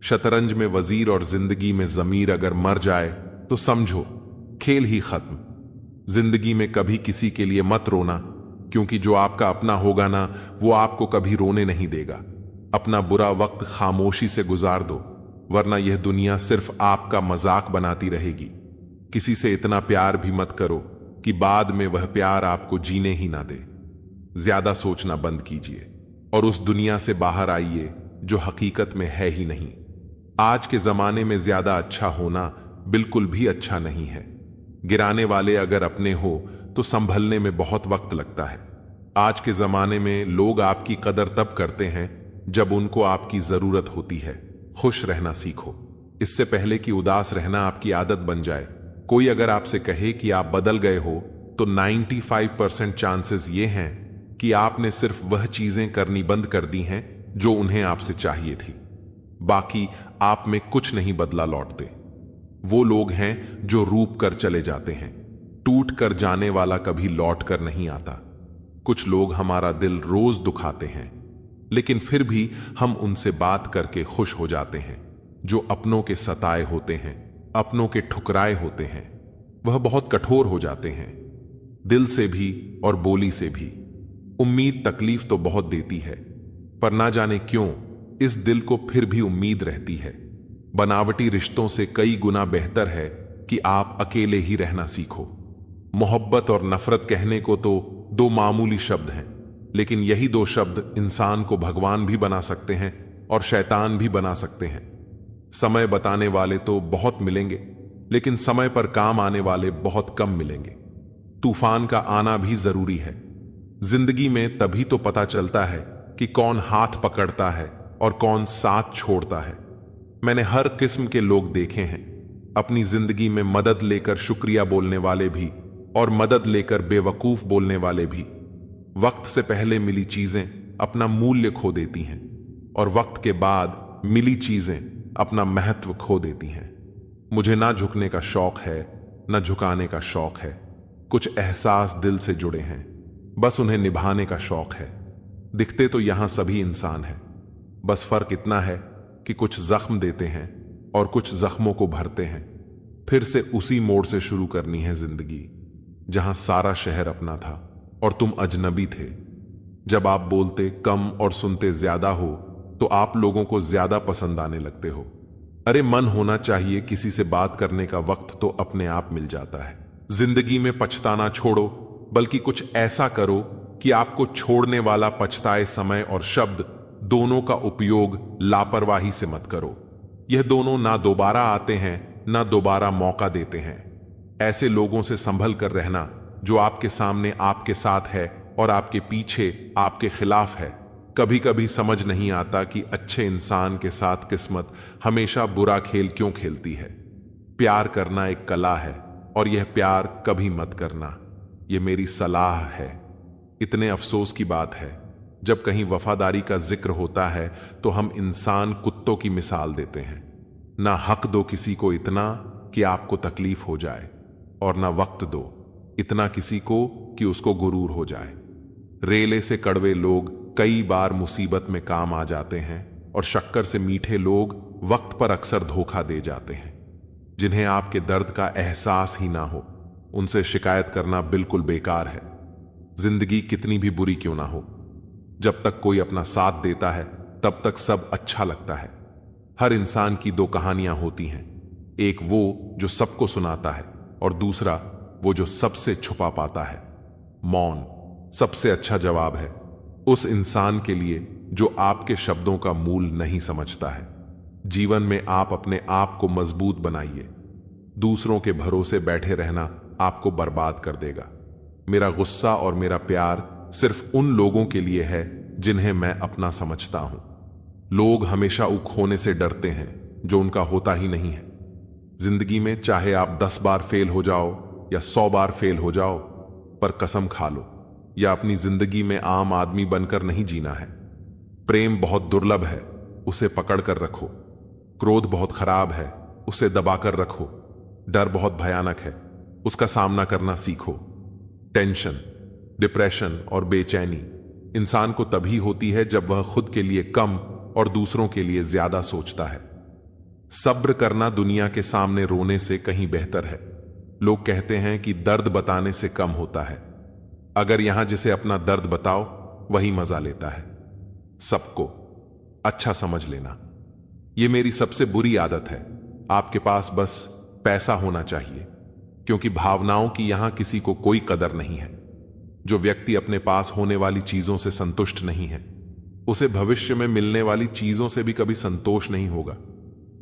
शतरंज में वजीर और जिंदगी में जमीर अगर मर जाए तो समझो खेल ही खत्म। जिंदगी में कभी किसी के लिए मत रोना, क्योंकि जो आपका अपना होगा ना, वो आपको कभी रोने नहीं देगा। अपना बुरा वक्त खामोशी से गुजार दो, वरना यह दुनिया सिर्फ आपका मजाक बनाती रहेगी। किसी से इतना प्यार भी मत करो कि बाद में वह प्यार आपको जीने ही ना दे। ज्यादा सोचना बंद कीजिए और उस दुनिया से बाहर आइए जो हकीकत में है ही नहीं। आज के जमाने में ज्यादा अच्छा होना बिल्कुल भी अच्छा नहीं है। गिराने वाले अगर अपने हो तो संभलने में बहुत वक्त लगता है। आज के जमाने में लोग आपकी कदर तब करते हैं जब उनको आपकी जरूरत होती है। खुश रहना सीखो, इससे पहले कि उदास रहना आपकी आदत बन जाए। कोई अगर आपसे कहे कि आप बदल गए हो तो 95% चांसेस ये हैं कि आपने सिर्फ वह चीजें करनी बंद कर दी हैं जो उन्हें आपसे चाहिए थी। बाकी आप में कुछ नहीं बदला लौटते। वो लोग हैं जो रूप कर चले जाते हैं। टूट कर जाने वाला कभी लौट कर नहीं आता। कुछ लोग हमारा दिल रोज दुखाते हैं, लेकिन फिर भी हम उनसे बात करके खुश हो जाते हैं। जो अपनों के सताए होते हैं, अपनों के ठुकराए होते हैं, वह बहुत कठोर हो जाते हैं, दिल से भी और बोली से भी। उम्मीद तकलीफ तो बहुत देती है, पर ना जाने क्यों इस दिल को फिर भी उम्मीद रहती है। बनावटी रिश्तों से कई गुना बेहतर है कि आप अकेले ही रहना सीखो। मोहब्बत और नफरत कहने को तो दो मामूली शब्द हैं, लेकिन यही दो शब्द इंसान को भगवान भी बना सकते हैं और शैतान भी बना सकते हैं। समय बताने वाले तो बहुत मिलेंगे, लेकिन समय पर काम आने वाले बहुत कम मिलेंगे। तूफान का आना भी जरूरी है। जिंदगी में तभी तो पता चलता है कि कौन हाथ पकड़ता है और कौन साथ छोड़ता है। मैंने हर किस्म के लोग देखे हैं, अपनी जिंदगी में मदद लेकर शुक्रिया बोलने वाले भी और मदद लेकर बेवकूफ बोलने वाले भी। वक्त से पहले मिली चीजें अपना मूल्य खो देती हैं और वक्त के बाद मिली चीजें अपना महत्व खो देती हैं। मुझे ना झुकने का शौक है, ना झुकाने का शौक है। कुछ एहसास दिल से जुड़े हैं, बस उन्हें निभाने का शौक है। दिखते तो यहां सभी इंसान हैं, बस फर्क इतना है कि कुछ जख्म देते हैं और कुछ जख्मों को भरते हैं। फिर से उसी मोड़ से शुरू करनी है जिंदगी, जहां सारा शहर अपना था और तुम अजनबी थे। जब आप बोलते कम और सुनते ज्यादा हो तो आप लोगों को ज्यादा पसंद आने लगते हो। अरे मन होना चाहिए, किसी से बात करने का वक्त तो अपने आप मिल जाता है। जिंदगी में पछताना छोड़ो, बल्कि कुछ ऐसा करो कि आपको छोड़ने वाला पछताए। समय और शब्द दोनों का उपयोग लापरवाही से मत करो। यह दोनों ना दोबारा आते हैं, ना दोबारा मौका देते हैं। ऐसे लोगों से संभल कर रहना जो आपके सामने आपके साथ है और आपके पीछे आपके खिलाफ है। कभी कभी समझ नहीं आता कि अच्छे इंसान के साथ किस्मत हमेशा बुरा खेल क्यों खेलती है। प्यार करना एक कला है और यह प्यार कभी मत करना, यह मेरी सलाह है। इतने अफसोस की बात है, जब कहीं वफादारी का जिक्र होता है तो हम इंसान कुत्तों की मिसाल देते हैं। ना हक दो किसी को इतना कि आपको तकलीफ हो जाए, और ना वक्त दो इतना किसी को कि उसको गुरूर हो जाए। रेले से कड़वे लोग कई बार मुसीबत में काम आ जाते हैं और शक्कर से मीठे लोग वक्त पर अक्सर धोखा दे जाते हैं। जिन्हें आपके दर्द का एहसास ही ना हो, उनसे शिकायत करना बिल्कुल बेकार है। जिंदगी कितनी भी बुरी क्यों ना हो, जब तक कोई अपना साथ देता है तब तक सब अच्छा लगता है। हर इंसान की दो कहानियां होती हैं, एक वो जो सबको सुनाता है और दूसरा वो जो सबसे छुपा पाता है। मौन सबसे अच्छा जवाब है उस इंसान के लिए जो आपके शब्दों का मूल नहीं समझता है। जीवन में आप अपने आप को मजबूत बनाइए। दूसरों के भरोसे बैठे रहना आपको बर्बाद कर देगा। मेरा गुस्सा और मेरा प्यार सिर्फ उन लोगों के लिए है जिन्हें मैं अपना समझता हूं। लोग हमेशा खोने से डरते हैं जो उनका होता ही नहीं है। जिंदगी में चाहे आप 10 बार फेल हो जाओ या 100 बार फेल हो जाओ, पर कसम खा लो या अपनी जिंदगी में आम आदमी बनकर नहीं जीना है। प्रेम बहुत दुर्लभ है, उसे पकड़ कर रखो। क्रोध बहुत खराब है, उसे दबाकर रखो। डर बहुत भयानक है, उसका सामना करना सीखो। टेंशन, डिप्रेशन और बेचैनी इंसान को तभी होती है जब वह खुद के लिए कम और दूसरों के लिए ज्यादा सोचता है। सब्र करना दुनिया के सामने रोने से कहीं बेहतर है। लोग कहते हैं कि दर्द बताने से कम होता है। अगर यहां जिसे अपना दर्द बताओ वही मजा लेता है। सबको अच्छा समझ लेना, यह मेरी सबसे बुरी आदत है। आपके पास बस पैसा होना चाहिए, क्योंकि भावनाओं की यहां किसी को कोई कदर नहीं है। जो व्यक्ति अपने पास होने वाली चीजों से संतुष्ट नहीं है, उसे भविष्य में मिलने वाली चीजों से भी कभी संतोष नहीं होगा।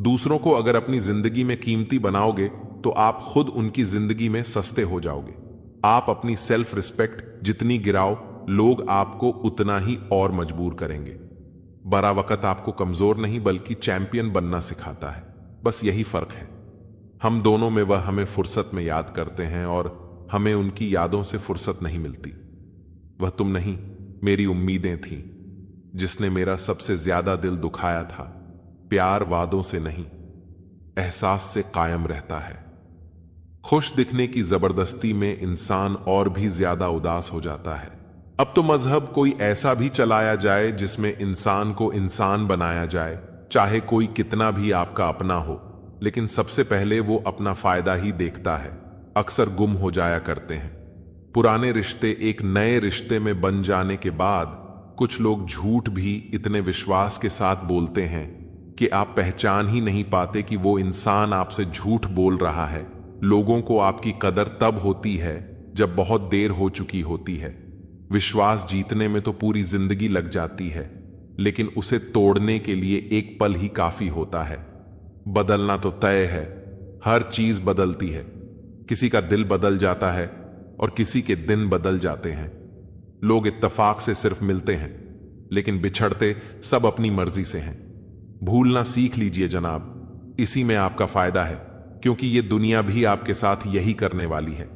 दूसरों को अगर अपनी जिंदगी में कीमती बनाओगे तो आप खुद उनकी जिंदगी में सस्ते हो जाओगे। आप अपनी सेल्फ रिस्पेक्ट जितनी गिराओ, लोग आपको उतना ही और मजबूर करेंगे। बड़ा वक्त आपको कमजोर नहीं बल्कि चैंपियन बनना सिखाता है। बस यही फर्क है। हम दोनों में वह हमें फुर्सत में याद करते हैं और हमें उनकी यादों से फुर्सत नहीं मिलती। वह तुम नहीं, मेरी उम्मीदें थीं, जिसने मेरा सबसे ज्यादा दिल दुखाया था। प्यार वादों से नहीं, एहसास से कायम रहता है। खुश दिखने की जबरदस्ती में इंसान और भी ज्यादा उदास हो जाता है। अब तो मजहब कोई ऐसा भी चलाया जाए जिसमें इंसान को इंसान बनाया जाए, चाहे कोई कितना भी आपका अपना हो, लेकिन सबसे पहले वो अपना फायदा ही देखता है। अक्सर गुम हो जाया करते हैं। पुराने रिश्ते एक नए रिश्ते में बन जाने के बाद कुछ लोग झूठ भी इतने विश्वास के साथ बोलते हैं कि आप पहचान ही नहीं पाते कि वो इंसान आपसे झूठ बोल रहा है। लोगों को आपकी कदर तब होती है जब बहुत देर हो चुकी होती है। विश्वास जीतने में तो पूरी जिंदगी लग जाती है, लेकिन उसे तोड़ने के लिए एक पल ही काफी होता है। बदलना तो तय है, हर चीज बदलती है। किसी का दिल बदल जाता है और किसी के दिन बदल जाते हैं। लोग इत्तेफाक से सिर्फ मिलते हैं, लेकिन बिछड़ते सब अपनी मर्जी से हैं। भूलना सीख लीजिए जनाब, इसी में आपका फायदा है, क्योंकि ये दुनिया भी आपके साथ यही करने वाली है।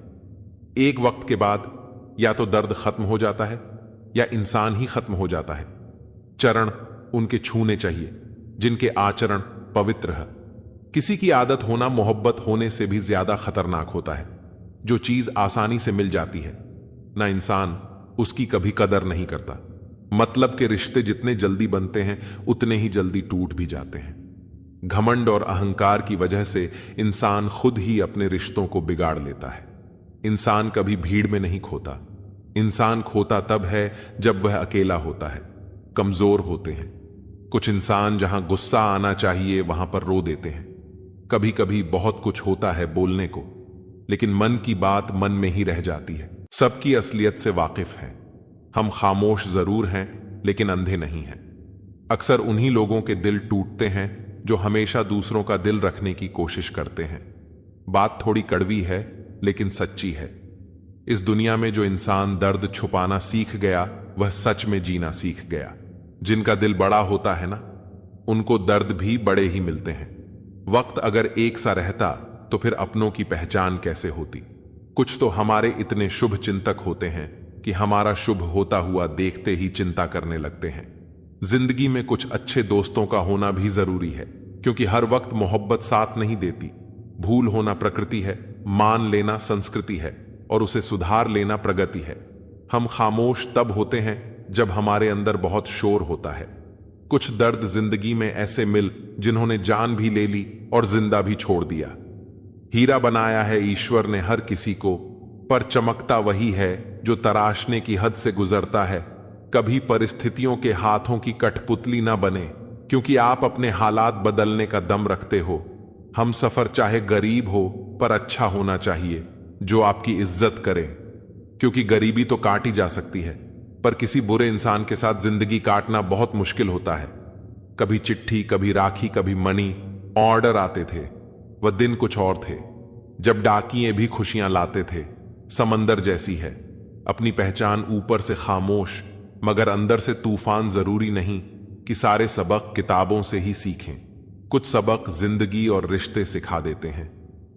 एक वक्त के बाद या तो दर्द खत्म हो जाता है या इंसान ही खत्म हो जाता है। चरण उनके छूने चाहिए जिनके आचरण पवित्र है। किसी की आदत होना मोहब्बत होने से भी ज्यादा खतरनाक होता है। जो चीज आसानी से मिल जाती है ना, इंसान उसकी कभी कदर नहीं करता। मतलब के रिश्ते जितने जल्दी बनते हैं उतने ही जल्दी टूट भी जाते हैं। घमंड और अहंकार की वजह से इंसान खुद ही अपने रिश्तों को बिगाड़ लेता है। इंसान कभी भीड़ में नहीं खोता। इंसान खोता तब है जब वह अकेला होता है। कमजोर होते हैं कुछ इंसान, जहां गुस्सा आना चाहिए वहां पर रो देते हैं। कभी कभी बहुत कुछ होता है बोलने को, लेकिन मन की बात मन में ही रह जाती है। सबकी असलियत से वाकिफ हैं। हम खामोश जरूर हैं, लेकिन अंधे नहीं हैं। अक्सर उन्हीं लोगों के दिल टूटते हैं जो हमेशा दूसरों का दिल रखने की कोशिश करते हैं। बात थोड़ी कड़वी है, लेकिन सच्ची है। इस दुनिया में जो इंसान दर्द छुपाना सीख गया, वह सच में जीना सीख गया। जिनका दिल बड़ा होता है ना, उनको दर्द भी बड़े ही मिलते हैं। वक्त अगर एक सा रहता तो फिर अपनों की पहचान कैसे होती। कुछ तो हमारे इतने शुभ चिंतक होते हैं कि हमारा शुभ होता हुआ देखते ही चिंता करने लगते हैं। जिंदगी में कुछ अच्छे दोस्तों का होना भी जरूरी है, क्योंकि हर वक्त मोहब्बत साथ नहीं देती। भूल होना प्रकृति है, मान लेना संस्कृति है और उसे सुधार लेना प्रगति है। हम खामोश तब होते हैं जब हमारे अंदर बहुत शोर होता है। कुछ दर्द जिंदगी में ऐसे मिल जिन्होंने जान भी ले ली और जिंदा भी छोड़ दिया। हीरा बनाया है ईश्वर ने हर किसी को, पर चमकता वही है जो तराशने की हद से गुजरता है। कभी परिस्थितियों के हाथों की कठपुतली ना बने, क्योंकि आप अपने हालात बदलने का दम रखते हो। हम सफर चाहे गरीब हो पर अच्छा होना चाहिए, जो आपकी इज्जत करे, क्योंकि गरीबी तो काटी जा सकती है, पर किसी बुरे इंसान के साथ जिंदगी काटना बहुत मुश्किल होता है। कभी चिट्ठी, कभी राखी, कभी मनी ऑर्डर आते थे। वह दिन कुछ और थे जब डाकिये भी खुशियां लाते थे। समंदर जैसी है अपनी पहचान, ऊपर से खामोश मगर अंदर से तूफान। जरूरी नहीं कि सारे सबक किताबों से ही सीखें। कुछ सबक जिंदगी और रिश्ते सिखा देते हैं।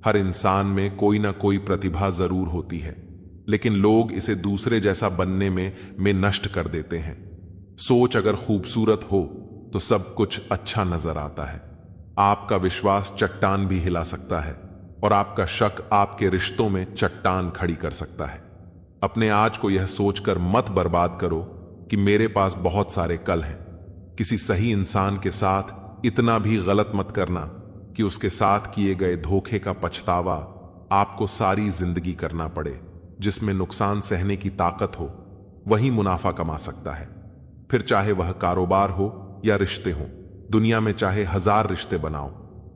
हर इंसान में कोई ना कोई प्रतिभा जरूर होती है, लेकिन लोग इसे दूसरे जैसा बनने में नष्ट कर देते हैं। सोच अगर खूबसूरत हो तो सब कुछ अच्छा नजर आता है। आपका विश्वास चट्टान भी हिला सकता है और आपका शक आपके रिश्तों में चट्टान खड़ी कर सकता है। अपने आज को यह सोचकर मत बर्बाद करो कि मेरे पास बहुत सारे कल हैं। किसी सही इंसान के साथ इतना भी गलत मत करना कि उसके साथ किए गए धोखे का पछतावा आपको सारी जिंदगी करना पड़े। जिसमें नुकसान सहने की ताकत हो वही मुनाफा कमा सकता है, फिर चाहे वह कारोबार हो या रिश्ते हो। दुनिया में चाहे 1000 रिश्ते बनाओ,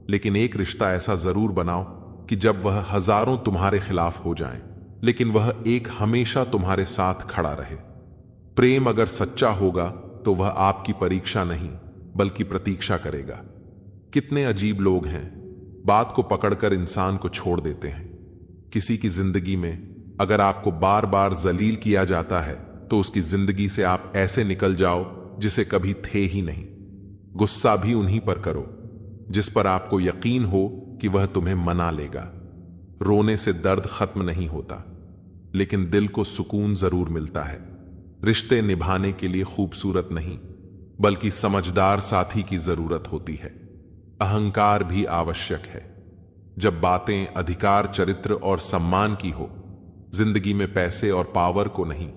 लेकिन एक रिश्ता ऐसा जरूर बनाओ कि जब वह हजारों तुम्हारे खिलाफ हो जाएं, लेकिन वह एक हमेशा तुम्हारे साथ खड़ा रहे। प्रेम अगर सच्चा होगा तो वह आपकी परीक्षा नहीं बल्कि प्रतीक्षा करेगा। कितने अजीब लोग हैं, बात को पकड़कर इंसान को छोड़ देते हैं। किसी की जिंदगी में अगर आपको बार बार जलील किया जाता है तो उसकी जिंदगी से आप ऐसे निकल जाओ जिसे कभी थे ही नहीं। गुस्सा भी उन्हीं पर करो जिस पर आपको यकीन हो कि वह तुम्हें मना लेगा। रोने से दर्द खत्म नहीं होता, लेकिन दिल को सुकून जरूर मिलता है। रिश्ते निभाने के लिए खूबसूरत नहीं बल्कि समझदार साथी की जरूरत होती है। अहंकार भी आवश्यक है जब बातें अधिकार, चरित्र और सम्मान की हो। जिंदगी में पैसे और पावर को नहीं,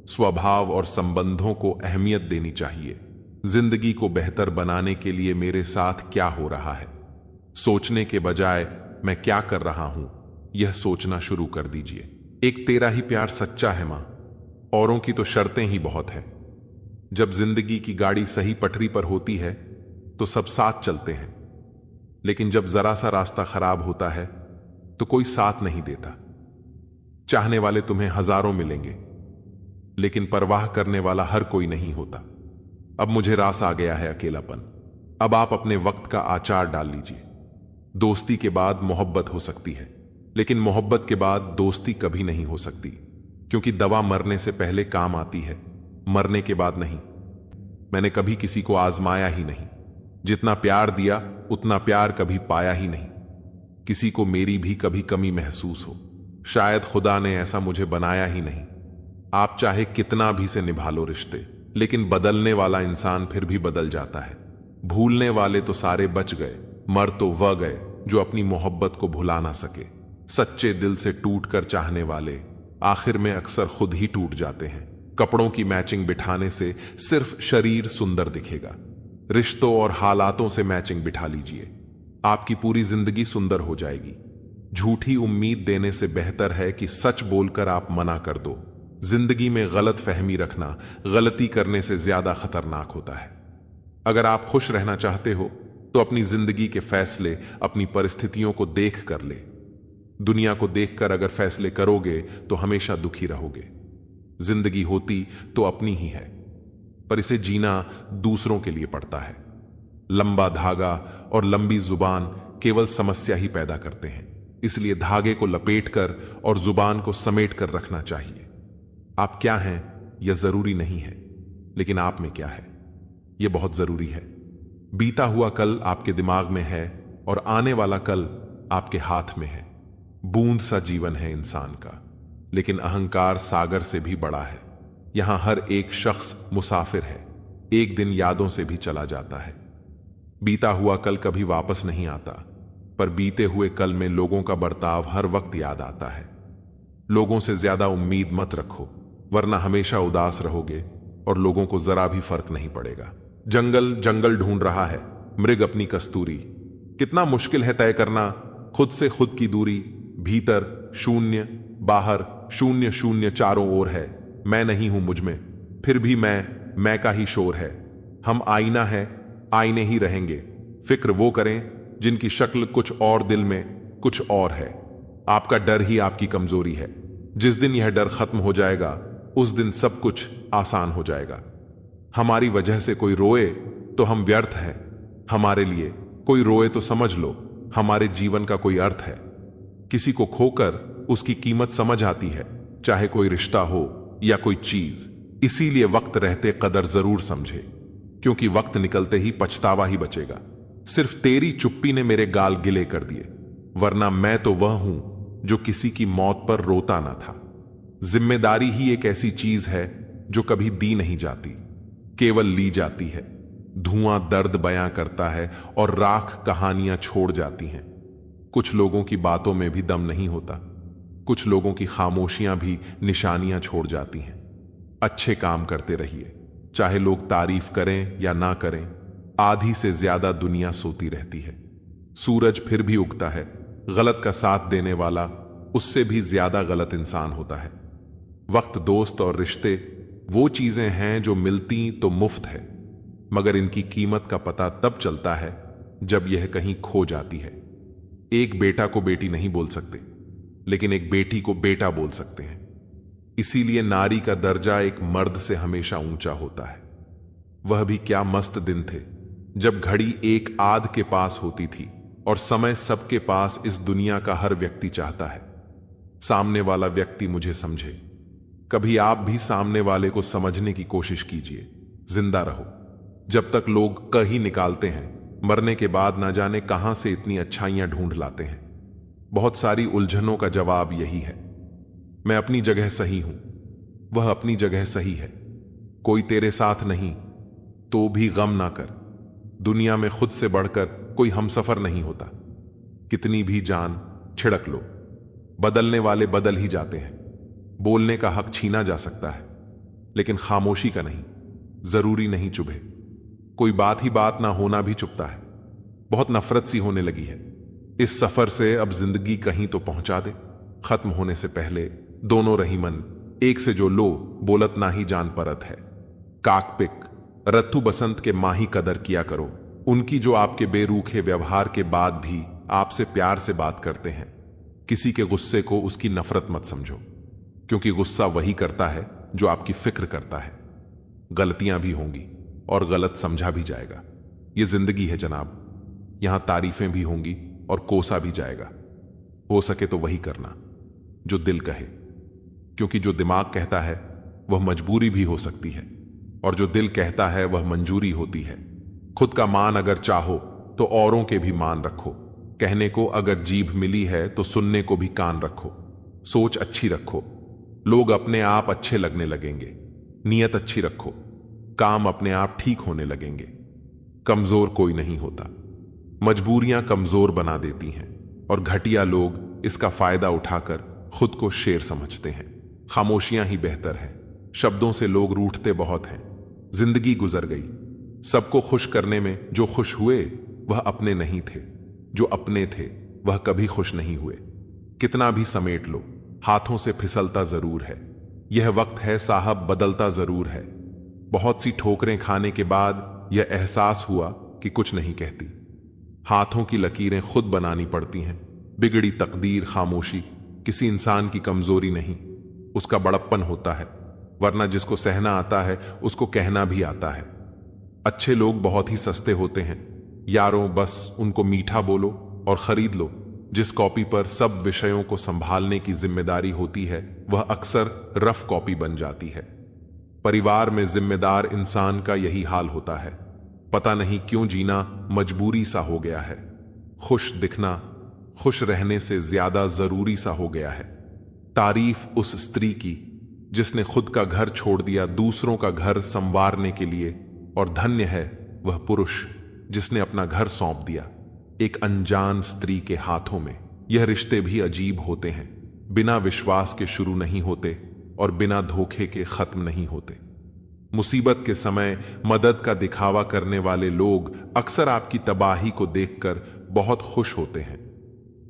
स्वभाव और संबंधों को अहमियत देनी चाहिए। जिंदगी को बेहतर बनाने के लिए मेरे साथ क्या हो रहा है, सोचने के बजाय मैं क्या कर रहा हूं, यह सोचना शुरू कर दीजिए। एक तेरा ही प्यार सच्चा है मां, औरों की तो शर्तें ही बहुत है। जब जिंदगी की गाड़ी सही पटरी पर होती है तो सब साथ चलते हैं, लेकिन जब जरा सा रास्ता खराब होता है तो कोई साथ नहीं देता। चाहने वाले तुम्हें हजारों मिलेंगे, लेकिन परवाह करने वाला हर कोई नहीं होता। अब मुझे रास आ गया है अकेलापन। अब आप अपने वक्त का आचार डाल लीजिए। दोस्ती के बाद मोहब्बत हो सकती है, लेकिन मोहब्बत के बाद दोस्ती कभी नहीं हो सकती, क्योंकि दवा मरने से पहले काम आती है, मरने के बाद नहीं। मैंने कभी किसी को आजमाया ही नहीं। जितना प्यार दिया उतना प्यार कभी पाया ही नहीं। किसी को मेरी भी कभी कमी महसूस हो, शायद खुदा ने ऐसा मुझे बनाया ही नहीं। आप चाहे कितना भी से निभा लो रिश्ते, लेकिन बदलने वाला इंसान फिर भी बदल जाता है। भूलने वाले तो सारे बच गए, मर तो वह गए जो अपनी मोहब्बत को भुला ना सके। सच्चे दिल से टूट कर चाहने वाले आखिर में अक्सर खुद ही टूट जाते हैं। कपड़ों की मैचिंग बिठाने से सिर्फ शरीर सुंदर दिखेगा, रिश्तों और हालातों से मैचिंग बिठा लीजिए, आपकी पूरी जिंदगी सुंदर हो जाएगी। झूठी उम्मीद देने से बेहतर है कि सच बोलकर आप मना कर दो। जिंदगी में गलत फहमी रखना गलती करने से ज्यादा खतरनाक होता है। अगर आप खुश रहना चाहते हो तो अपनी जिंदगी के फैसले अपनी परिस्थितियों को देख कर ले। दुनिया को देखकर अगर फैसले करोगे तो हमेशा दुखी रहोगे। जिंदगी होती तो अपनी ही है, पर इसे जीना दूसरों के लिए पड़ता है। लंबा धागा और लंबी जुबान केवल समस्या ही पैदा करते हैं, इसलिए धागे को लपेटकर और जुबान को समेट कर रखना चाहिए। आप क्या हैं यह जरूरी नहीं है, लेकिन आप में क्या है यह बहुत जरूरी है। बीता हुआ कल आपके दिमाग में है और आने वाला कल आपके हाथ में है। बूंद सा जीवन है इंसान का, लेकिन अहंकार सागर से भी बड़ा है। यहां हर एक शख्स मुसाफिर है, एक दिन यादों से भी चला जाता है। बीता हुआ कल कभी वापस नहीं आता, पर बीते हुए कल में लोगों का बर्ताव हर वक्त याद आता है। लोगों से ज्यादा उम्मीद मत रखो, वरना हमेशा उदास रहोगे और लोगों को जरा भी फर्क नहीं पड़ेगा। जंगल जंगल ढूंढ रहा है, मृग अपनी कस्तूरी। कितना मुश्किल है तय करना खुद से खुद की दूरी। भीतर शून्य, बाहर शून्य शून्य चारों ओर है। मैं नहीं हूं मुझ में, फिर भी मैं का ही शोर है। हम आईना है, आईने ही रहेंगे। फिक्र वो करें जिनकी शक्ल कुछ और दिल में कुछ और है। आपका डर ही आपकी कमजोरी है। जिस दिन यह डर खत्म हो जाएगा उस दिन सब कुछ आसान हो जाएगा। हमारी वजह से कोई रोए तो हम व्यर्थ हैं। हमारे लिए कोई रोए तो समझ लो हमारे जीवन का कोई अर्थ है। किसी को खोकर उसकी कीमत समझ आती है, चाहे कोई रिश्ता हो या कोई चीज। इसीलिए वक्त रहते कदर जरूर समझे, क्योंकि वक्त निकलते ही पछतावा ही बचेगा। सिर्फ तेरी चुप्पी ने मेरे गाल गिले कर दिए, वरना मैं तो वह हूं जो किसी की मौत पर रोता ना था। जिम्मेदारी ही एक ऐसी चीज है जो कभी दी नहीं जाती, केवल ली जाती है। धुआं दर्द बयां करता है और राख कहानियां छोड़ जाती हैं। कुछ लोगों की बातों में भी दम नहीं होता, कुछ लोगों की खामोशियां भी निशानियां छोड़ जाती हैं। अच्छे काम करते रहिए, चाहे लोग तारीफ करें या ना करें। आधी से ज्यादा दुनिया सोती रहती है। सूरज फिर भी उगता है। गलत का साथ देने वाला उससे भी ज्यादा गलत इंसान होता है। वक्त, दोस्त और रिश्ते वो चीजें हैं जो मिलती तो मुफ्त है, मगर इनकी कीमत का पता तब चलता है जब यह कहीं खो जाती है। एक बेटा को बेटी नहीं बोल सकते, लेकिन एक बेटी को बेटा बोल सकते हैं। इसीलिए नारी का दर्जा एक मर्द से हमेशा ऊंचा होता है। वह भी क्या मस्त दिन थे जब घड़ी एक आध के पास होती थी और समय सबके पास इस दुनिया का हर व्यक्ति चाहता है सामने वाला व्यक्ति मुझे समझे। कभी आप भी सामने वाले को समझने की कोशिश कीजिए। जिंदा रहो। जब तक लोग कहीं निकालते हैं, मरने के बाद ना जाने कहां से इतनी अच्छाइयां ढूंढ लाते हैं। बहुत सारी उलझनों का जवाब यही है, मैं अपनी जगह सही हूं, वह अपनी जगह सही है। कोई तेरे साथ नहीं तो भी गम ना कर। दुनिया में खुद से बढ़कर कोई हमसफर नहीं होता। कितनी भी जान छिड़क लो, बदलने वाले बदल ही जाते हैं। बोलने का हक छीना जा सकता है, लेकिन खामोशी का नहीं। जरूरी नहीं चुभे। कोई बात ही बात ना होना भी चुभता है। बहुत नफरत सी होने लगी है। इस सफर से अब जिंदगी कहीं तो पहुंचा दे। खत्म होने से पहले दोनों रहीमन, एक से जो लो बोलत ना ही जान परत है। काकपिक रत्तू बसंत के माही कदर किया करो, उनकी जो आपके बेरूखे व्यवहार के बाद भी आपसे प्यार से बात करते हैं। किसी के गुस्से को उसकी नफरत मत समझो, क्योंकि गुस्सा वही करता है जो आपकी फिक्र करता है। गलतियां भी होंगी और गलत समझा भी जाएगा। यह जिंदगी है जनाब। यहां तारीफें भी होंगी और कोसा भी जाएगा। हो सके तो वही करना जो दिल कहे, क्योंकि जो दिमाग कहता है वह मजबूरी भी हो सकती है, और जो दिल कहता है वह मंजूरी होती है। खुद का मान अगर चाहो तो औरों के भी मान रखो। कहने को अगर जीभ मिली है तो सुनने को भी कान रखो। सोच अच्छी रखो, लोग अपने आप अच्छे लगने लगेंगे। नीयत अच्छी रखो, काम अपने आप ठीक होने लगेंगे। कमजोर कोई नहीं होता, मजबूरियां कमजोर बना देती हैं, और घटिया लोग इसका फायदा उठाकर खुद को शेर समझते हैं। खामोशियां ही बेहतर है। शब्दों से लोग रूठते बहुत हैं। जिंदगी गुजर गई। सबको खुश करने में जो खुश हुए वह अपने नहीं थे, जो अपने थे वह कभी खुश नहीं हुए। कितना भी समेट लो, हाथों से फिसलता जरूर है। यह वक्त है साहब, बदलता जरूर है। बहुत सी ठोकरें खाने के बाद यह एहसास हुआ कि कुछ नहीं कहती। हाथों की लकीरें खुद बनानी पड़ती हैं। बिगड़ी तकदीर खामोशी किसी इंसान की कमजोरी नहीं, उसका बड़प्पन होता है। वरना जिसको सहना आता है उसको कहना भी आता है। अच्छे लोग बहुत ही सस्ते होते हैं यारों, बस उनको मीठा बोलो और खरीद लो। जिस कॉपी पर सब विषयों को संभालने की जिम्मेदारी होती है वह अक्सर रफ कॉपी बन जाती है। परिवार में जिम्मेदार इंसान का यही हाल होता है। पता नहीं क्यों जीना मजबूरी सा हो गया है। खुश दिखना खुश रहने से ज्यादा जरूरी सा हो गया है। तारीफ उस स्त्री की जिसने खुद का घर छोड़ दिया दूसरों का घर संवारने के लिए, और धन्य है वह पुरुष जिसने अपना घर सौंप दिया एक अनजान स्त्री के हाथों में। यह रिश्ते भी अजीब होते हैं। बिना विश्वास के शुरू नहीं होते और बिना धोखे के खत्म नहीं होते। मुसीबत के समय मदद का दिखावा करने वाले लोग अक्सर आपकी तबाही को देखकर बहुत खुश होते हैं।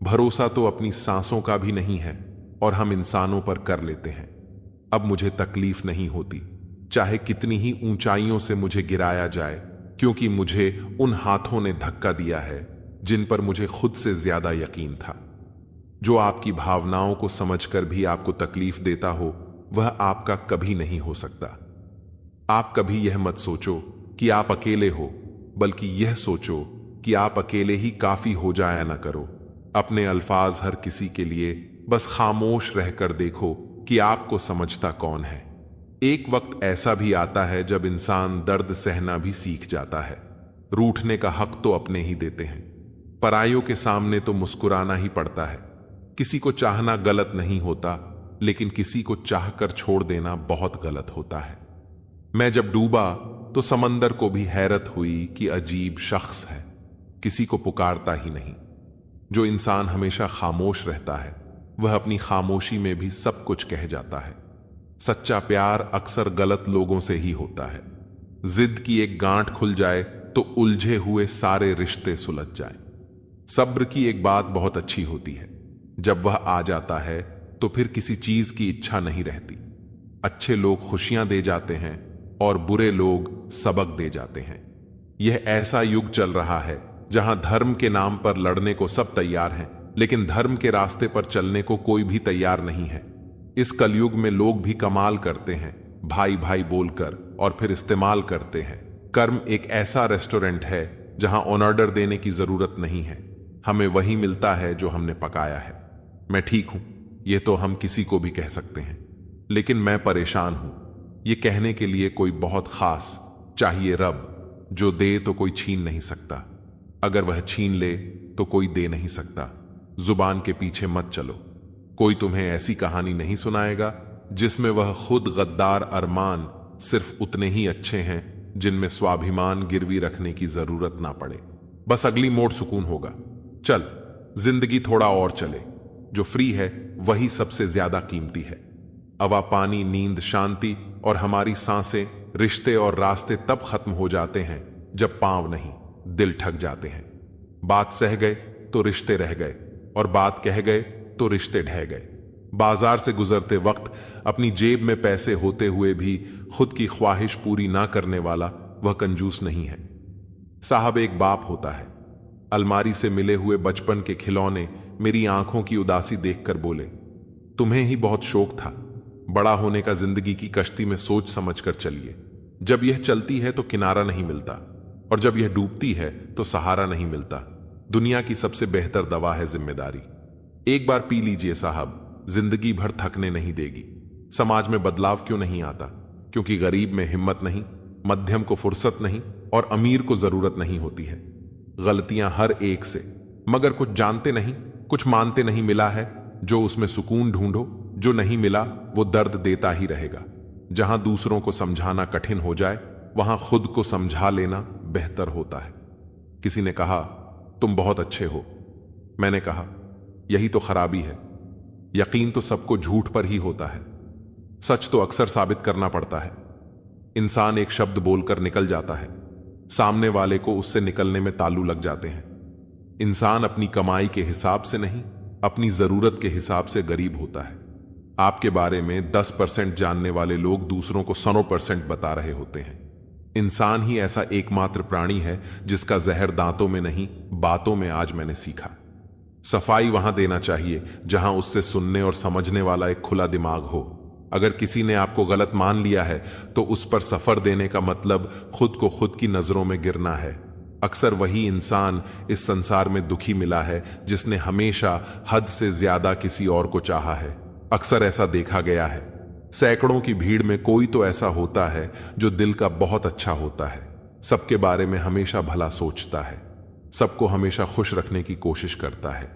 भरोसा तो अपनी सांसों का भी नहीं है और हम इंसानों पर कर लेते हैं। अब मुझे तकलीफ नहीं होती, चाहे कितनी ही ऊंचाइयों से मुझे गिराया जाए, क्योंकि मुझे उन हाथों ने धक्का दिया है जिन पर मुझे खुद से ज्यादा यकीन था। जो आपकी भावनाओं को समझकर भी आपको तकलीफ देता हो वह आपका कभी नहीं हो सकता। आप कभी यह मत सोचो कि आप अकेले हो, बल्कि यह सोचो कि आप अकेले ही काफी हो जाया ना करो। अपने अल्फाज हर किसी के लिए बस खामोश रहकर देखो कि आपको समझता कौन है। एक वक्त ऐसा भी आता है जब इंसान दर्द सहना भी सीख जाता है। रूठने का हक तो अपने ही देते हैं, परायों के सामने तो मुस्कुराना ही पड़ता है। किसी को चाहना गलत नहीं होता, लेकिन किसी को चाहकर छोड़ देना बहुत गलत होता है। मैं जब डूबा तो समंदर को भी हैरत हुई कि अजीब शख्स है, किसी को पुकारता ही नहीं। जो इंसान हमेशा खामोश रहता है वह अपनी खामोशी में भी सब कुछ कह जाता है। सच्चा प्यार अक्सर गलत लोगों से ही होता है। जिद की एक गांठ खुल जाए तो उलझे हुए सारे रिश्ते सुलझ जाएं। सब्र की एक बात बहुत अच्छी होती है, जब वह आ जाता है तो फिर किसी चीज की इच्छा नहीं रहती। अच्छे लोग खुशियां दे जाते हैं और बुरे लोग सबक दे जाते हैं। यह ऐसा युग चल रहा है जहां धर्म के नाम पर लड़ने को सब तैयार हैं, लेकिन धर्म के रास्ते पर चलने को कोई भी तैयार नहीं है। इस कलयुग में लोग भी कमाल करते हैं, भाई भाई बोलकर, और फिर इस्तेमाल करते हैं। कर्म एक ऐसा रेस्टोरेंट है जहां ऑर्डर देने की जरूरत नहीं है, हमें वही मिलता है जो हमने पकाया है। मैं ठीक हूं, यह तो हम किसी को भी कह सकते हैं, लेकिन मैं परेशान हूं। यह कहने के लिए कोई बहुत खास चाहिए रब, जो दे तो कोई छीन नहीं सकता, अगर वह छीन ले तो कोई दे नहीं सकता। जुबान के पीछे मत चलो, कोई तुम्हें ऐसी कहानी नहीं सुनाएगा जिसमें वह खुद गद्दार अरमान सिर्फ उतने ही अच्छे हैं जिनमें स्वाभिमान गिरवी रखने की जरूरत ना पड़े। बस अगली मोड़ सुकून होगा। चल, जिंदगी थोड़ा और चले, जो फ्री है वही सबसे ज्यादा कीमती है। हवा, पानी, नींद, शांति और हमारी सांसें, रिश्ते और रास्ते तब खत्म हो जाते हैं जब पांव नहीं, दिल ठग जाते हैं। बात सह गए तो रिश्ते रह गए, और बात कह गए तो रिश्ते ढह गए। बाजार से गुजरते वक्त अपनी जेब में पैसे होते हुए भी खुद की ख्वाहिश पूरी ना करने वाला वह कंजूस नहीं है। साहब, एक बाप होता है, अलमारी से मिले हुए बचपन के खिलौने मेरी आंखों की उदासी देखकर बोले, तुम्हें ही बहुत शौक था। बड़ा होने का जिंदगी की कश्ती में सोच समझकर चलिए। जब यह चलती है तो किनारा नहीं मिलता, और जब यह डूबती है तो सहारा नहीं मिलता। दुनिया की सबसे बेहतर दवा है जिम्मेदारी। एक बार पी लीजिए साहब, जिंदगी भर थकने नहीं देगी। समाज में बदलाव क्यों नहीं आता? क्योंकि गरीब में हिम्मत नहीं, मध्यम को फुर्सत नहीं, और अमीर को जरूरत नहीं होती है। गलतियां हर एक से, मगर कुछ जानते नहीं, कुछ मानते नहीं मिला है। जो उसमें सुकून ढूंढो, जो नहीं मिला वो दर्द देता ही रहेगा। जहां दूसरों को समझाना कठिन हो जाए, वहां खुद को समझा लेना बेहतर होता है। किसी ने कहा, तुम बहुत अच्छे हो। मैंने कहा, यही तो खराबी है। यकीन तो सबको झूठ पर ही होता है, सच तो अक्सर साबित करना पड़ता है। इंसान एक शब्द बोलकर निकल जाता है, सामने वाले को उससे निकलने में तालू लग जाते हैं। इंसान अपनी कमाई के हिसाब से नहीं, अपनी जरूरत के हिसाब से गरीब होता है। आपके बारे में 10% जानने वाले लोग दूसरों को 100% बता रहे होते हैं। इंसान ही ऐसा एकमात्र प्राणी है जिसका जहर दांतों में नहीं, बातों में आज मैंने सीखा। सफाई वहां देना चाहिए जहां उससे सुनने और समझने वाला एक खुला दिमाग हो। अगर किसी ने आपको गलत मान लिया है तो उस पर सफर देने का मतलब खुद को खुद की नजरों में गिरना है। अक्सर वही इंसान इस संसार में दुखी मिला है जिसने हमेशा हद से ज्यादा किसी और को चाहा है। अक्सर ऐसा देखा गया है, सैकड़ों की भीड़ में कोई तो ऐसा होता है जो दिल का बहुत अच्छा होता है, सबके बारे में हमेशा भला सोचता है, सबको हमेशा खुश रखने की कोशिश करता है,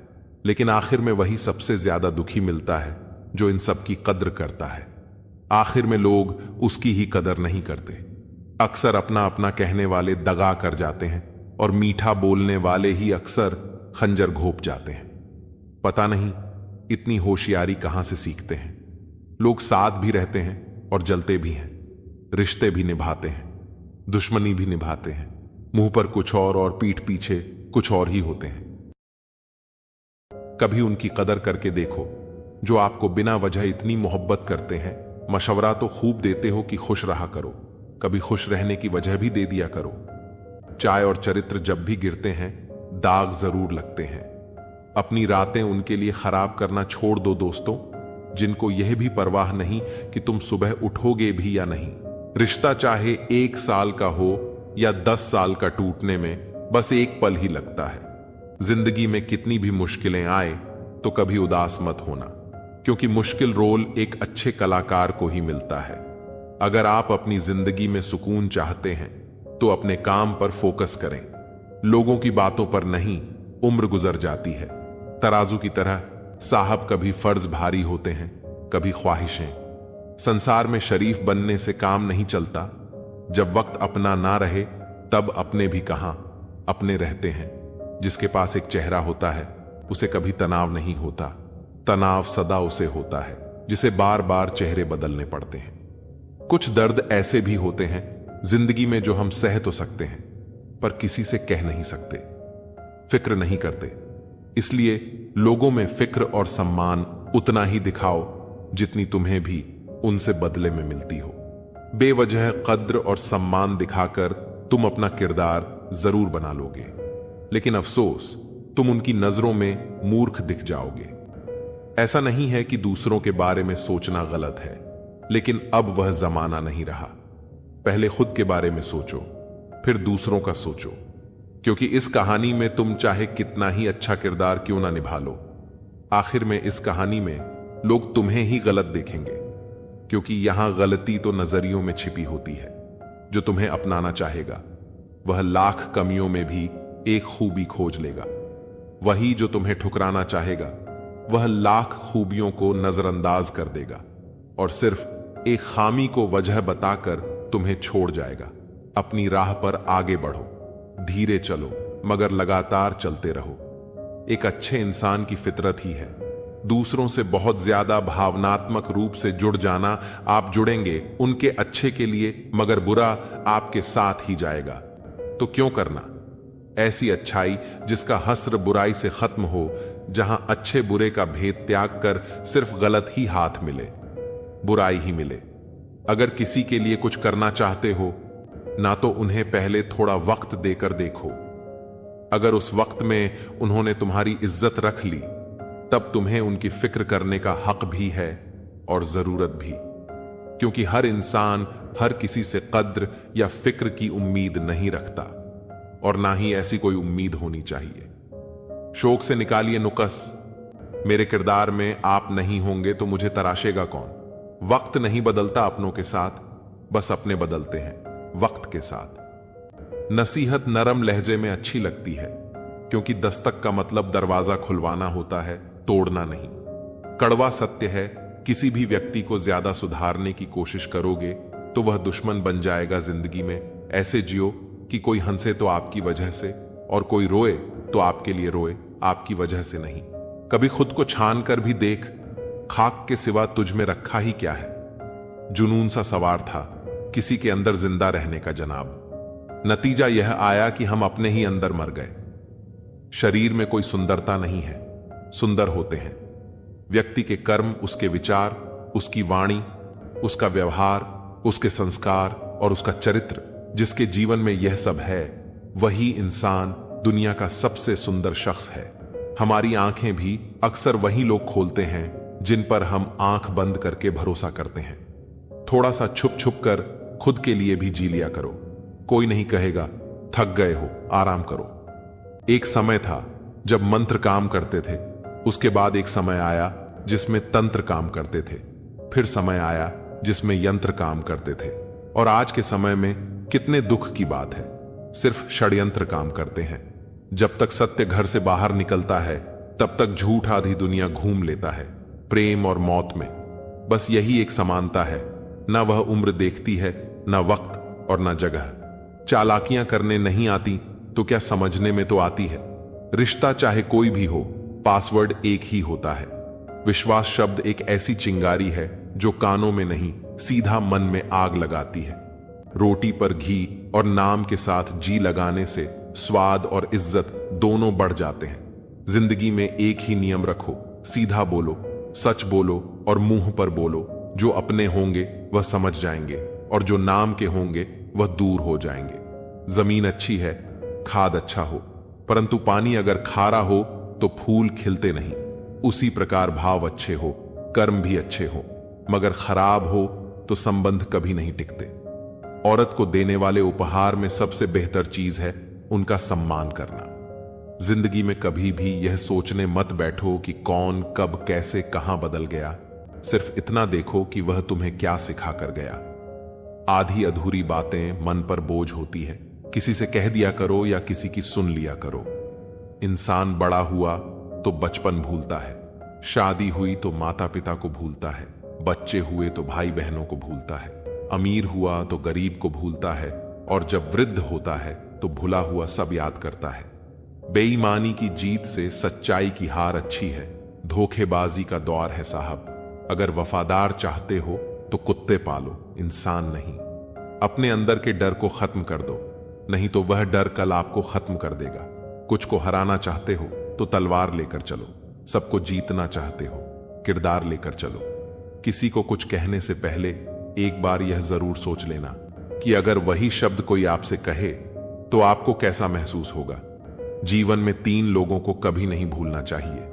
लेकिन आखिर में वही सबसे ज्यादा दुखी मिलता है जो इन सब की कद्र करता है। आखिर में लोग उसकी ही कदर नहीं करते। अक्सर अपना अपना कहने वाले दगा कर जाते हैं और मीठा बोलने वाले ही अक्सर खंजर घोंप जाते हैं। पता नहीं इतनी होशियारी कहां से सीखते हैं। लोग साथ भी रहते हैं और जलते भी हैं, रिश्ते भी निभाते हैं, दुश्मनी भी निभाते हैं। मुंह पर कुछ और पीठ पीछे कुछ और ही होते हैं। कभी उनकी कदर करके देखो जो आपको बिना वजह इतनी मोहब्बत करते हैं। मशवरा तो खूब देते हो कि खुश रहा करो, कभी खुश रहने की वजह भी दे दिया करो। चाय और चरित्र जब भी गिरते हैं दाग जरूर लगते हैं। अपनी रातें उनके लिए खराब करना छोड़ दो दोस्तों, जिनको यह भी परवाह नहीं कि तुम सुबह उठोगे भी या नहीं। रिश्ता चाहे 1 साल का हो या 10 साल का, टूटने में बस एक पल ही लगता है। जिंदगी में कितनी भी मुश्किलें आए तो कभी उदास मत होना, क्योंकि मुश्किल रोल एक अच्छे कलाकार को ही मिलता है। अगर आप अपनी जिंदगी में सुकून चाहते हैं तो अपने काम पर फोकस करें, लोगों की बातों पर नहीं। उम्र गुजर जाती है, तराजू की तरह साहब, कभी फर्ज भारी होते हैं, कभी ख्वाहिशें। संसार में शरीफ बनने से काम नहीं चलता। जब वक्त अपना ना रहे तब अपने भी कहां अपने रहते हैं। जिसके पास एक चेहरा होता है उसे कभी तनाव नहीं होता, तनाव सदा उसे होता है जिसे बार बार चेहरे बदलने पड़ते हैं। कुछ दर्द ऐसे भी होते हैं जिंदगी में जो हम सह तो सकते हैं पर किसी से कह नहीं सकते। फिक्र नहीं करते। इसलिए लोगों में फिक्र और सम्मान उतना ही दिखाओ जितनी तुम्हें भी उनसे बदले में मिलती हो। बेवजह कद्र और सम्मान दिखाकर तुम अपना किरदार जरूर बना लोगे, लेकिन अफसोस तुम उनकी नजरों में मूर्ख दिख जाओगे। ऐसा नहीं है कि दूसरों के बारे में सोचना गलत है, लेकिन अब वह जमाना नहीं रहा। पहले खुद के बारे में सोचो, फिर दूसरों का सोचो, क्योंकि इस कहानी में तुम चाहे कितना ही अच्छा किरदार क्यों ना निभा लो, आखिर में इस कहानी में लोग तुम्हें ही गलत देखेंगे, क्योंकि यहां गलती तो नजरियों में छिपी होती है। जो तुम्हें अपनाना चाहेगा वह लाख कमियों में भी एक खूबी खोज लेगा। वही जो तुम्हें ठुकराना चाहेगा वह लाख खूबियों को नजरअंदाज कर देगा और सिर्फ एक खामी को वजह बताकर तुम्हें छोड़ जाएगा। अपनी राह पर आगे बढ़ो, धीरे चलो मगर लगातार चलते रहो। एक अच्छे इंसान की फितरत ही है दूसरों से बहुत ज्यादा भावनात्मक रूप से जुड़ जाना। आप जुड़ेंगे उनके अच्छे के लिए, मगर बुरा आपके साथ ही जाएगा। तो क्यों करना ऐसी अच्छाई जिसका हस्र बुराई से खत्म हो, जहां अच्छे बुरे का भेद त्याग कर सिर्फ गलत ही हाथ मिले, बुराई ही मिले। अगर किसी के लिए कुछ करना चाहते हो ना तो उन्हें पहले थोड़ा वक्त देकर देखो। अगर उस वक्त में उन्होंने तुम्हारी इज्जत रख ली तब तुम्हें उनकी फिक्र करने का हक भी है और जरूरत भी, क्योंकि हर इंसान हर किसी से कद्र या फिक्र की उम्मीद नहीं रखता और ना ही ऐसी कोई उम्मीद होनी चाहिए। शौक से निकालिए नुकस, मेरे किरदार में आप नहीं होंगे तो मुझे तराशेगा कौन। वक्त नहीं बदलता अपनों के साथ, बस अपने बदलते हैं वक्त के साथ। नसीहत नरम लहजे में अच्छी लगती है, क्योंकि दस्तक का मतलब दरवाजा खुलवाना होता है, तोड़ना नहीं। कड़वा सत्य है, किसी भी व्यक्ति को ज्यादा सुधारने की कोशिश करोगे तो वह दुश्मन बन जाएगा जिंदगी में। ऐसे जियो कि कोई हंसे तो आपकी वजह से और कोई रोए तो आपके लिए रोए, आपकी वजह से नहीं। कभी खुद को छान कर भी देख, खाक के सिवा तुझ में रखा ही क्या है। जुनून सा सवार था किसी के अंदर जिंदा रहने का जनाब। नतीजा यह आया कि हम अपने ही अंदर मर गए। शरीर में कोई सुंदरता नहीं है, सुंदर होते हैं व्यक्ति के कर्म, उसके विचार, उसकी वाणी, उसका व्यवहार, उसके संस्कार और उसका चरित्र। जिसके जीवन में यह सब है वही इंसान दुनिया का सबसे सुंदर शख्स है। हमारी आंखें भी अक्सर वही लोग खोलते हैं जिन पर हम आंख बंद करके भरोसा करते हैं। थोड़ा सा छुप छुप कर खुद के लिए भी जी लिया करो। कोई नहीं कहेगा थक गए हो, आराम करो। एक समय था जब मंत्र काम करते थे, उसके बाद एक समय आया जिसमें तंत्र काम करते थे, फिर समय आया जिसमें यंत्र काम करते थे, और आज के समय में कितने दुख की बात है, सिर्फ षड्यंत्र काम करते हैं। जब तक सत्य घर से बाहर निकलता है तब तक झूठ आधी दुनिया घूम लेता है। प्रेम और मौत में बस यही एक समानता है, ना वह उम्र देखती है, ना वक्त और ना जगह। चालाकियां करने नहीं आती तो क्या समझने में तो आती है। रिश्ता चाहे कोई भी हो, पासवर्ड एक ही होता है। विश्वास शब्द एक ऐसी चिंगारी है जो कानों में नहीं सीधा मन में आग लगाती है। रोटी पर घी और नाम के साथ जी लगाने से स्वाद और इज्जत दोनों बढ़ जाते हैं। जिंदगी में एक ही नियम रखो, सीधा बोलो, सच बोलो और मुंह पर बोलो। जो अपने होंगे वह समझ जाएंगे और जो नाम के होंगे वह दूर हो जाएंगे। जमीन अच्छी है, खाद अच्छा हो, परंतु पानी अगर खारा हो तो फूल खिलते नहीं। उसी प्रकार भाव अच्छे हो, कर्म भी अच्छे हो, मगर खराब हो तो संबंध कभी नहीं टिकते। औरत को देने वाले उपहार में सबसे बेहतर चीज है उनका सम्मान करना। जिंदगी में कभी भी यह सोचने मत बैठो कि कौन कब कैसे कहां बदल गया। सिर्फ इतना देखो कि वह तुम्हें क्या सिखा कर गया। आधी अधूरी बातें मन पर बोझ होती है, किसी से कह दिया करो या किसी की सुन लिया करो। इंसान बड़ा हुआ तो बचपन भूलता है, शादी हुई तो माता पिता को भूलता है, बच्चे हुए तो भाई बहनों को भूलता है, अमीर हुआ तो गरीब को भूलता है, और जब वृद्ध होता है तो भुला हुआ सब याद करता है। बेईमानी की जीत से सच्चाई की हार अच्छी है। धोखेबाजी का दौर है साहब। अगर वफादार चाहते हो तो कुत्ते पालो, इंसान नहीं। अपने अंदर के डर को खत्म कर दो, नहीं तो वह डर कल आपको खत्म कर देगा। कुछ को हराना चाहते हो तो तलवार लेकर चलो, सबको जीतना चाहते हो किरदार लेकर चलो। किसी को कुछ कहने से पहले एक बार यह जरूर सोच लेना कि अगर वही शब्द कोई आपसे कहे तो आपको कैसा महसूस होगा। जीवन में 3 लोगों को कभी नहीं भूलना चाहिए,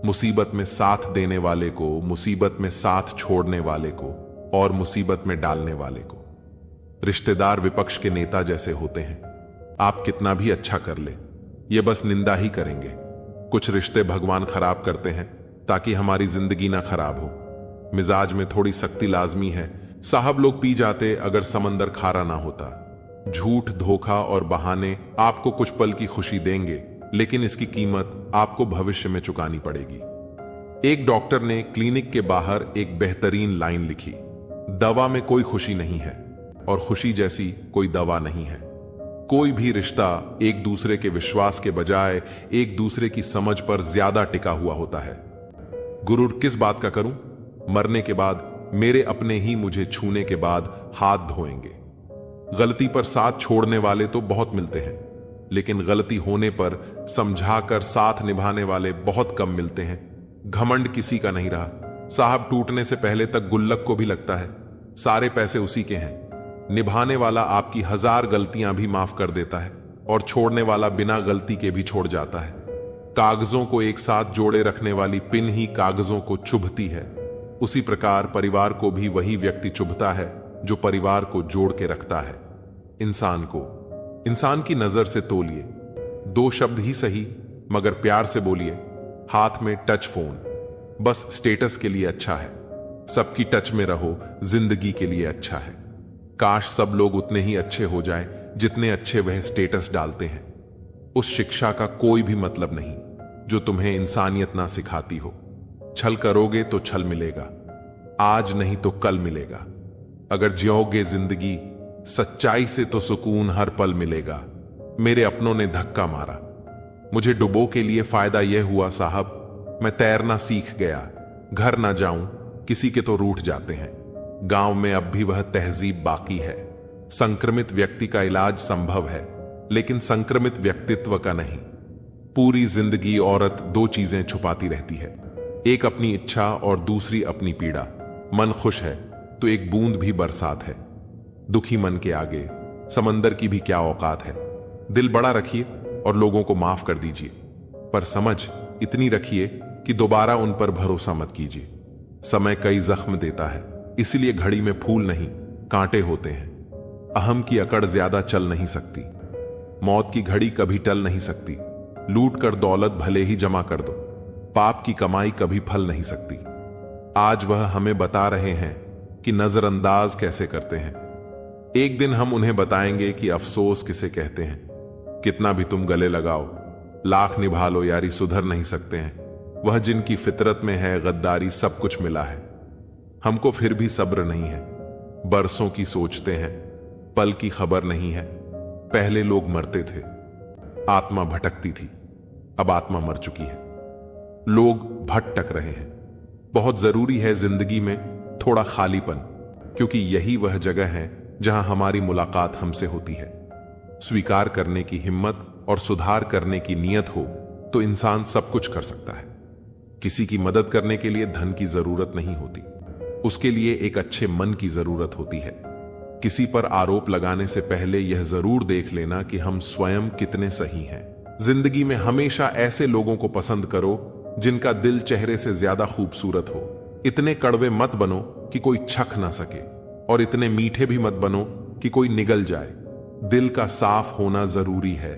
मुसीबत में साथ देने वाले को, मुसीबत में साथ छोड़ने वाले को और मुसीबत में डालने वाले को। रिश्तेदार विपक्ष के नेता जैसे होते हैं, आप कितना भी अच्छा कर ले ये बस निंदा ही करेंगे। कुछ रिश्ते भगवान खराब करते हैं ताकि हमारी जिंदगी ना खराब हो। मिजाज में थोड़ी सख्ती लाजमी है, साहब लोग पी जाते अगर समंदर खारा ना होता। झूठ, धोखा और बहाने आपको कुछ पल की खुशी देंगे, लेकिन इसकी कीमत आपको भविष्य में चुकानी पड़ेगी। एक डॉक्टर ने क्लिनिक के बाहर एक बेहतरीन लाइन लिखी, दवा में कोई खुशी नहीं है और खुशी जैसी कोई दवा नहीं है। कोई भी रिश्ता एक दूसरे के विश्वास के बजाय एक दूसरे की समझ पर ज्यादा टिका हुआ होता है। गुरूर किस बात का करूं? मरने के बाद मेरे अपने ही मुझे छूने के बाद हाथ धोएंगे। गलती पर साथ छोड़ने वाले तो बहुत मिलते हैं, लेकिन गलती होने पर समझाकर साथ निभाने वाले बहुत कम मिलते हैं। घमंड किसी का नहीं रहा, साहब टूटने से पहले तक गुल्लक को भी लगता है सारे पैसे उसी के हैं। निभाने वाला आपकी 1000 गलतियां भी माफ कर देता है और छोड़ने वाला बिना गलती के भी छोड़ जाता है। कागजों को एक साथ जोड़े रखने वाली पिन ही कागजों को चुभती है, उसी प्रकार परिवार को भी वही व्यक्ति चुभता है जो परिवार को जोड़ के रखता है। इंसान की नजर से तोलिए, 2 शब्द ही सही मगर प्यार से बोलिए। हाथ में टच फोन बस स्टेटस के लिए अच्छा है, सबकी टच में रहो जिंदगी के लिए अच्छा है। काश सब लोग उतने ही अच्छे हो जाएं जितने अच्छे वह स्टेटस डालते हैं। उस शिक्षा का कोई भी मतलब नहीं जो तुम्हें इंसानियत ना सिखाती हो। छल करोगे तो छल मिलेगा, आज नहीं तो कल मिलेगा। अगर जियोगे जिंदगी सच्चाई से तो सुकून हर पल मिलेगा। मेरे अपनों ने धक्का मारा, मुझे डुबो के लिए फायदा यह हुआ साहब, मैं तैरना सीख गया। घर ना जाऊं किसी के तो रूठ जाते हैं, गांव में अब भी वह तहजीब बाकी है। संक्रमित व्यक्ति का इलाज संभव है, लेकिन संक्रमित व्यक्तित्व का नहीं। पूरी जिंदगी औरत 2 चीजें छुपाती रहती है, एक अपनी इच्छा और दूसरी अपनी पीड़ा। मन खुश है तो एक बूंद भी बरसात है, दुखी मन के आगे समंदर की भी क्या औकात है। दिल बड़ा रखिए और लोगों को माफ कर दीजिए, पर समझ इतनी रखिए कि दोबारा उन पर भरोसा मत कीजिए। समय कई जख्म देता है, इसलिए घड़ी में फूल नहीं कांटे होते हैं। अहम की अकड़ ज्यादा चल नहीं सकती, मौत की घड़ी कभी टल नहीं सकती। लूट कर दौलत भले ही जमा कर दो, पाप की कमाई कभी फल नहीं सकती। आज वह हमें बता रहे हैं कि नजरअंदाज कैसे करते हैं। एक दिन हम उन्हें बताएंगे कि अफसोस किसे कहते हैं। कितना भी तुम गले लगाओ, लाख निभा लो यारी, सुधर नहीं सकते हैं। वह जिनकी फितरत में है गद्दारी, सब कुछ मिला है। हमको फिर भी सब्र नहीं है, बरसों की सोचते हैं, पल की खबर नहीं है। पहले लोग मरते थे, आत्मा भटकती थी, अब आत्मा मर चुकी है। लोग भटक रहे हैं। बहुत जरूरी है जिंदगी में थोड़ा खालीपन, क्योंकि यही वह जगह है जहां हमारी मुलाकात हमसे होती है। स्वीकार करने की हिम्मत और सुधार करने की नीयत हो तो इंसान सब कुछ कर सकता है। किसी की मदद करने के लिए धन की जरूरत नहीं होती, उसके लिए एक अच्छे मन की जरूरत होती है। किसी पर आरोप लगाने से पहले यह जरूर देख लेना कि हम स्वयं कितने सही हैं। जिंदगी में हमेशा ऐसे लोगों को पसंद करो जिनका दिल चेहरे से ज्यादा खूबसूरत हो। इतने कड़वे मत बनो कि कोई छक ना सके, और इतने मीठे भी मत बनो कि कोई निगल जाए। दिल का साफ होना जरूरी है,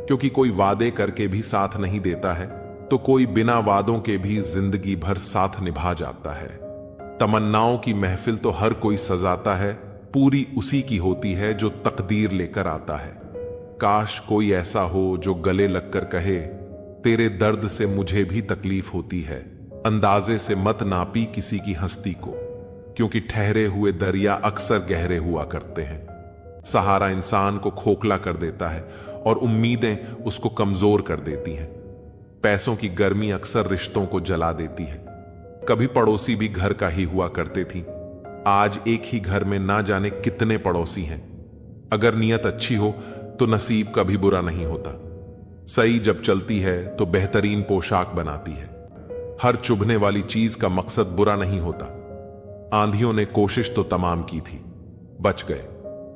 क्योंकि कोई वादे करके भी साथ नहीं देता है तो कोई बिना वादों के भी जिंदगी भर साथ निभा जाता है। तमन्नाओं की महफिल तो हर कोई सजाता है, पूरी उसी की होती है जो तकदीर लेकर आता है। काश कोई ऐसा हो जो गले लगकर कहे, तेरे दर्द से मुझे भी तकलीफ होती है। अंदाजे से मत नापी किसी की हस्ती को, क्योंकि ठहरे हुए दरिया अक्सर गहरे हुआ करते हैं। सहारा इंसान को खोखला कर देता है और उम्मीदें उसको कमजोर कर देती हैं। पैसों की गर्मी अक्सर रिश्तों को जला देती है। कभी पड़ोसी भी घर का ही हुआ करते थी, आज एक ही घर में ना जाने कितने पड़ोसी हैं। अगर नीयत अच्छी हो तो नसीब कभी बुरा नहीं होता। सही जब चलती है तो बेहतरीन पोशाक बनाती है। हर चुभने वाली चीज का मकसद बुरा नहीं होता। आंधियों ने कोशिश तो तमाम की थी, बच गए।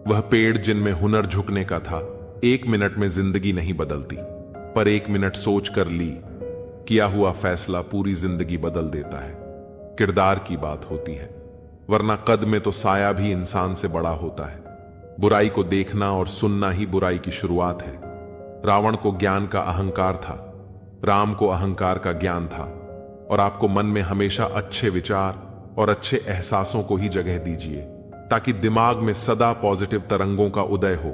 वह पेड़ जिनमें हुनर झुकने का था, 1 मिनट में जिंदगी नहीं बदलती, पर 1 मिनट सोच कर ली किया हुआ फैसला पूरी जिंदगी बदल देता है। किरदार की बात होती है, वरना कद में तो साया भी इंसान से बड़ा होता है। बुराई को देखना और सुनना ही बुराई की शुरुआत है। रावण को ज्ञान का अहंकार था, राम को अहंकार का ज्ञान था। और आपको मन में हमेशा अच्छे विचार और अच्छे एहसासों को ही जगह दीजिए, ताकि दिमाग में सदा पॉजिटिव तरंगों का उदय हो।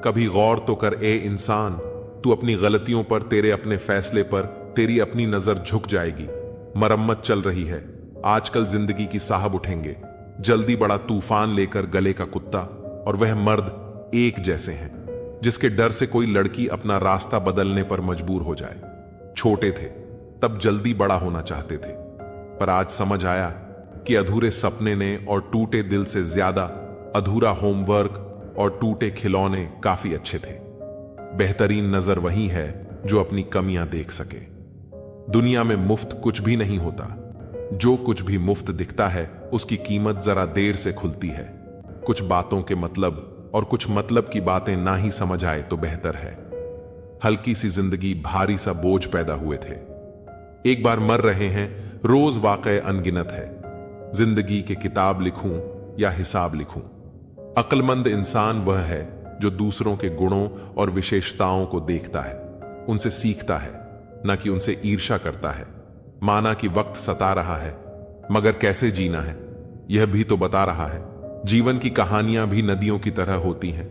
कभी गौर तो कर ए इंसान, तू अपनी गलतियों पर, तेरे अपने फैसले पर तेरी अपनी नजर झुक जाएगी। मरम्मत चल रही है, आजकल जिंदगी की साहब उठेंगे। जल्दी बड़ा तूफान लेकर गले का कुत्ता और वह मर्द एक जैसे हैं, जिसके डर से कोई लड़की अपना रास्ता बदलने पर मजबूर हो जाए। छोटे थे तब जल्दी बड़ा होना चाहते थे, पर आज समझ आया कि अधूरे सपने ने और टूटे दिल से ज्यादा अधूरा होमवर्क और टूटे खिलौने काफी अच्छे थे। बेहतरीन नजर वही है जो अपनी कमियां देख सके। दुनिया में मुफ्त कुछ भी नहीं होता। जो कुछ भी मुफ्त दिखता है उसकी कीमत जरा देर से खुलती है। कुछ बातों के मतलब और कुछ मतलब की बातें ना ही समझ आए तो बेहतर है। हल्की सी जिंदगी, भारी सा बोझ पैदा हुए थे। एक बार मर रहे हैं, रोज वाक़े अनगिनत है। जिंदगी के किताब लिखूं या हिसाब लिखूं। अक्लमंद इंसान वह है जो दूसरों के गुणों और विशेषताओं को देखता है, उनसे सीखता है, न कि उनसे ईर्ष्या करता है। माना कि वक्त सता रहा है, मगर कैसे जीना है यह भी तो बता रहा है। जीवन की कहानियां भी नदियों की तरह होती हैं।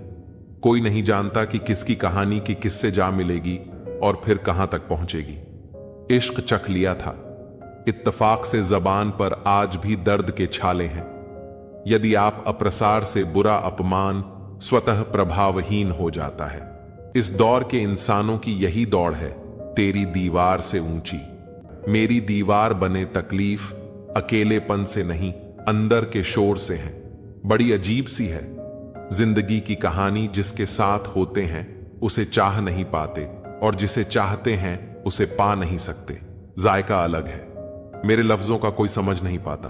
कोई नहीं जानता कि किसकी कहानी की किससे जा मिलेगी और फिर कहां तक पहुंचेगी। इश्क चख लिया था, इत्तफाक से जबान पर आज भी दर्द के छाले हैं। यदि आप अप्रसार से बुरा अपमान स्वतः प्रभावहीन हो जाता है। इस दौर के इंसानों की यही दौड़ है, तेरी दीवार से ऊंची। मेरी दीवार बने तकलीफ अकेलेपन से नहीं, अंदर के शोर से है। बड़ी अजीब सी है जिंदगी की कहानी। जिसके साथ होते हैं उसे चाह नहीं पाते, और जिसे चाहते हैं उसे पा नहीं सकते। जायका अलग है। मेरे लफ्जों का कोई समझ नहीं पाता,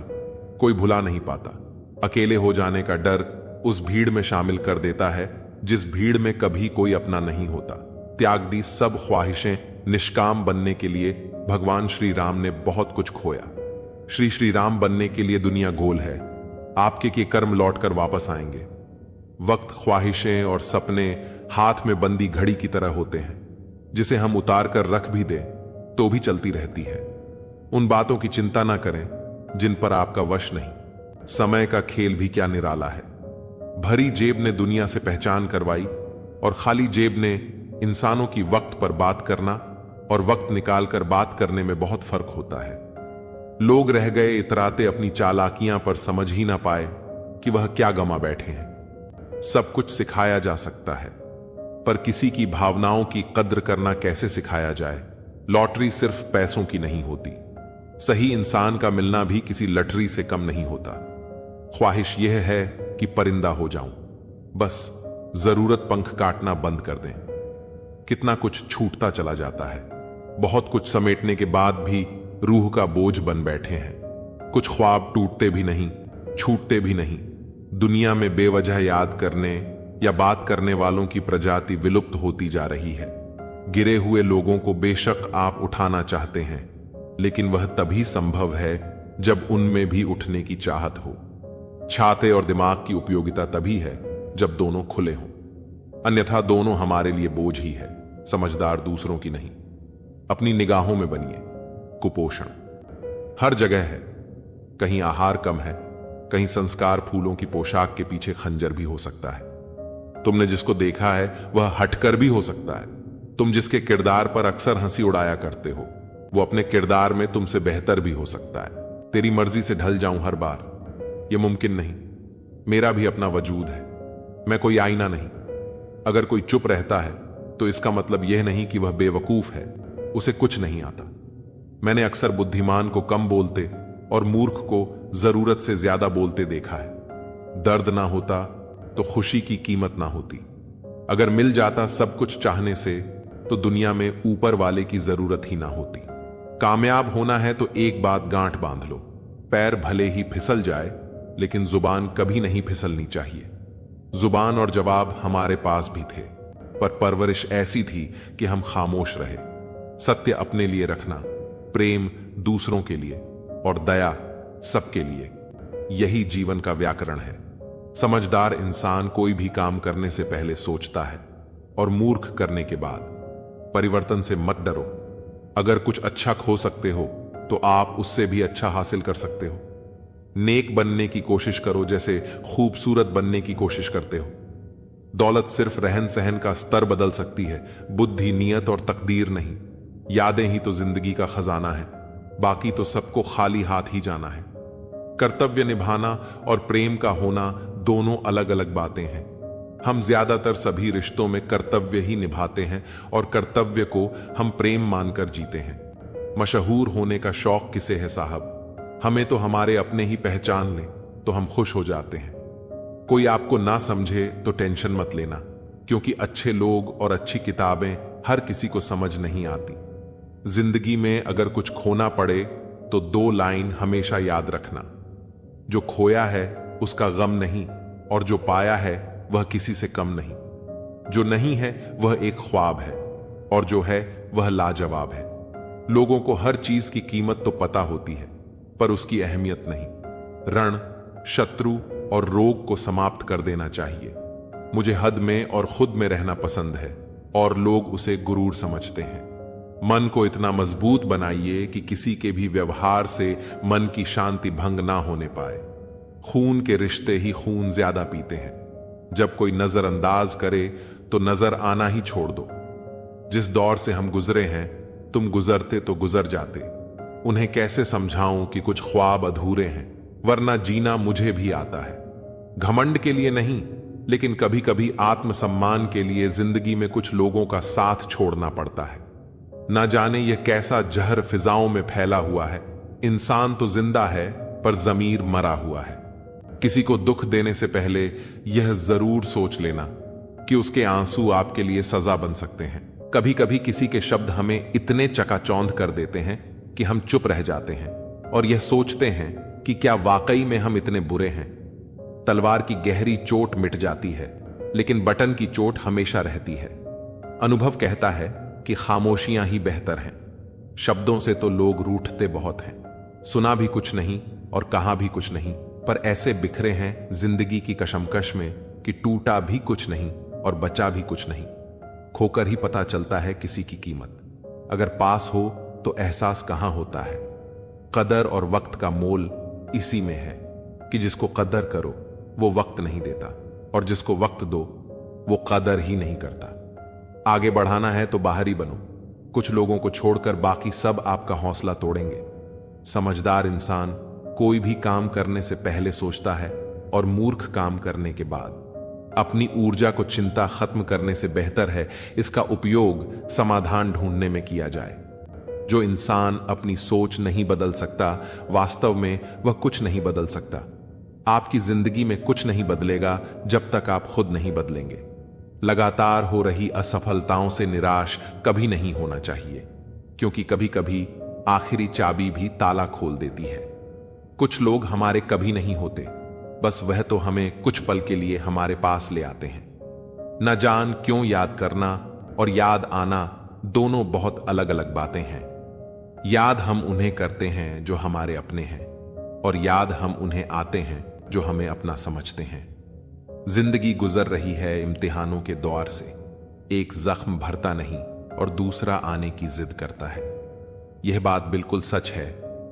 कोई भुला नहीं पाता। अकेले हो जाने का डर उस भीड़ में शामिल कर देता है जिस भीड़ में कभी कोई अपना नहीं होता। त्याग दी सब ख्वाहिशें निष्काम बनने के लिए भगवान श्री राम ने बहुत कुछ खोया। श्री राम बनने के लिए दुनिया गोल है। आपके के कर्म लौटकर वापस आएंगे। वक्त, ख्वाहिशें और सपने हाथ में बंदी घड़ी की तरह होते हैं, जिसे हम उतार कर रख भी दें तो भी चलती रहती है। उन बातों की चिंता ना करें जिन पर आपका वश नहीं। समय का खेल भी क्या निराला है। भरी जेब ने दुनिया से पहचान करवाई, और खाली जेब ने इंसानों की वक्त पर बात करना और वक्त निकालकर बात करने में बहुत फर्क होता है। लोग रह गए इतराते अपनी चालाकियां पर, समझ ही ना पाए कि वह क्या गमा बैठे हैं। सब कुछ सिखाया जा सकता है, पर किसी की भावनाओं की कद्र करना कैसे सिखाया जाए। लॉटरी सिर्फ पैसों की नहीं होती, सही इंसान का मिलना भी किसी लटरी से कम नहीं होता। ख्वाहिश यह है कि परिंदा हो जाऊं, बस जरूरत पंख काटना बंद कर दें। कितना कुछ छूटता चला जाता है। बहुत कुछ समेटने के बाद भी रूह का बोझ बन बैठे हैं। कुछ ख्वाब टूटते भी नहीं, छूटते भी नहीं। दुनिया में बेवजह याद करने या बात करने वालों की प्रजाति विलुप्त होती जा रही है। गिरे हुए लोगों को बेशक आप उठाना चाहते हैं, लेकिन वह तभी संभव है जब उनमें भी उठने की चाहत हो। छाते और दिमाग की उपयोगिता तभी है जब दोनों खुले हों, अन्यथा दोनों हमारे लिए बोझ ही है। समझदार दूसरों की नहीं, अपनी निगाहों में बनिए। कुपोषण हर जगह है। कहीं आहार कम है, कहीं संस्कार फूलों की पोशाक के पीछे खंजर भी हो सकता है। तुमने जिसको देखा है वह हटकर भी हो सकता है। तुम जिसके किरदार पर अक्सर हंसी उड़ाया करते हो, वो अपने किरदार में तुमसे बेहतर भी हो सकता है। तेरी मर्जी से ढल जाऊं हर बार, यह मुमकिन नहीं। मेरा भी अपना वजूद है, मैं कोई आईना नहीं। अगर कोई चुप रहता है तो इसका मतलब यह नहीं कि वह बेवकूफ है, उसे कुछ नहीं आता। मैंने अक्सर बुद्धिमान को कम बोलते और मूर्ख को जरूरत से ज्यादा बोलते देखा है। दर्द ना होता तो खुशी की कीमत ना होती। अगर मिल जाता सब कुछ चाहने से तो दुनिया में ऊपर वाले की जरूरत ही ना होती। कामयाब होना है तो एक बात गांठ बांध लो, पैर भले ही फिसल जाए लेकिन जुबान कभी नहीं फिसलनी चाहिए। जुबान और जवाब हमारे पास भी थे, पर परवरिश ऐसी थी कि हम खामोश रहे। सत्य अपने लिए रखना, प्रेम दूसरों के लिए और दया सबके लिए, यही जीवन का व्याकरण है। समझदार इंसान कोई भी काम करने से पहले सोचता है और मूर्ख करने के बाद। परिवर्तन से मत डरो। अगर कुछ अच्छा खो सकते हो तो आप उससे भी अच्छा हासिल कर सकते हो। नेक बनने की कोशिश करो जैसे खूबसूरत बनने की कोशिश करते हो। दौलत सिर्फ रहन सहन का स्तर बदल सकती है, बुद्धि, नियत और तकदीर नहीं। यादें ही तो जिंदगी का खजाना है, बाकी तो सबको खाली हाथ ही जाना है। कर्तव्य निभाना और प्रेम का होना दोनों अलग अलग बातें हैं। हम ज्यादातर सभी रिश्तों में कर्तव्य ही निभाते हैं और कर्तव्य को हम प्रेम मानकर जीते हैं। मशहूर होने का शौक किसे है साहब? हमें तो हमारे अपने ही पहचान लें तो हम खुश हो जाते हैं। कोई आपको ना समझे तो टेंशन मत लेना, क्योंकि अच्छे लोग और अच्छी किताबें हर किसी को समझ नहीं आती। जिंदगी में अगर कुछ खोना पड़े तो 2 लाइन हमेशा याद रखना, जो खोया है उसका गम नहीं और जो पाया है वह किसी से कम नहीं। जो नहीं है वह एक ख्वाब है और जो है वह लाजवाब है। लोगों को हर चीज की कीमत तो पता होती है, पर उसकी अहमियत नहीं। रण, शत्रु और रोग को समाप्त कर देना चाहिए। मुझे हद में और खुद में रहना पसंद है और लोग उसे गुरूर समझते हैं। मन को इतना मजबूत बनाइए कि किसी के भी व्यवहार से मन की शांति भंग ना होने पाए। खून के रिश्ते ही खून ज्यादा पीते हैं। जब कोई नजरअंदाज करे तो नजर आना ही छोड़ दो। जिस दौर से हम गुजरे हैं, तुम गुजरते तो गुजर जाते। उन्हें कैसे समझाऊं कि कुछ ख्वाब अधूरे हैं, वरना जीना मुझे भी आता है। घमंड के लिए नहीं, लेकिन कभी कभी आत्मसम्मान के लिए जिंदगी में कुछ लोगों का साथ छोड़ना पड़ता है। ना जाने यह कैसा जहर फिजाओं में फैला हुआ है। इंसान तो जिंदा है पर जमीर मरा हुआ है। किसी को दुख देने से पहले यह जरूर सोच लेना कि उसके आंसू आपके लिए सजा बन सकते हैं। कभी कभी किसी के शब्द हमें इतने चकाचौंध कर देते हैं कि हम चुप रह जाते हैं और यह सोचते हैं कि क्या वाकई में हम इतने बुरे हैं। तलवार की गहरी चोट मिट जाती है, लेकिन बटन की चोट हमेशा रहती है। अनुभव कहता है कि खामोशियां ही बेहतर हैं। शब्दों से तो लोग रूठते बहुत हैं। सुना भी कुछ नहीं और कहा भी कुछ नहीं, पर ऐसे बिखरे हैं जिंदगी की कशमकश में कि टूटा भी कुछ नहीं और बचा भी कुछ नहीं। खोकर ही पता चलता है किसी की कीमत। अगर पास हो तो एहसास कहां होता है। कदर और वक्त का मोल इसी में है कि जिसको कदर करो वो वक्त नहीं देता, और जिसको वक्त दो वो कदर ही नहीं करता। आगे बढ़ाना है तो बाहरी बनो। कुछ लोगों को छोड़कर बाकी सब आपका हौसला तोड़ेंगे। समझदार इंसान कोई भी काम करने से पहले सोचता है और मूर्ख काम करने के बाद। अपनी ऊर्जा को चिंता खत्म करने से बेहतर है इसका उपयोग समाधान ढूंढने में किया जाए। जो इंसान अपनी सोच नहीं बदल सकता, वास्तव में वह कुछ नहीं बदल सकता। आपकी जिंदगी में कुछ नहीं बदलेगा जब तक आप खुद नहीं बदलेंगे। लगातार हो रही असफलताओं से निराश कभी नहीं होना चाहिए, क्योंकि कभी कभी आखिरी चाबी भी ताला खोल देती है। कुछ लोग हमारे कभी नहीं होते, बस वह तो हमें कुछ पल के लिए हमारे पास ले आते हैं। न जान क्यों याद करना और याद आना दोनों बहुत अलग अलग बातें हैं। याद हम उन्हें करते हैं जो हमारे अपने हैं, और याद हम उन्हें आते हैं जो हमें अपना समझते हैं। जिंदगी गुजर रही है इम्तिहानों के दौर से। एक जख्म भरता नहीं और दूसरा आने की जिद करता है। यह बात बिल्कुल सच है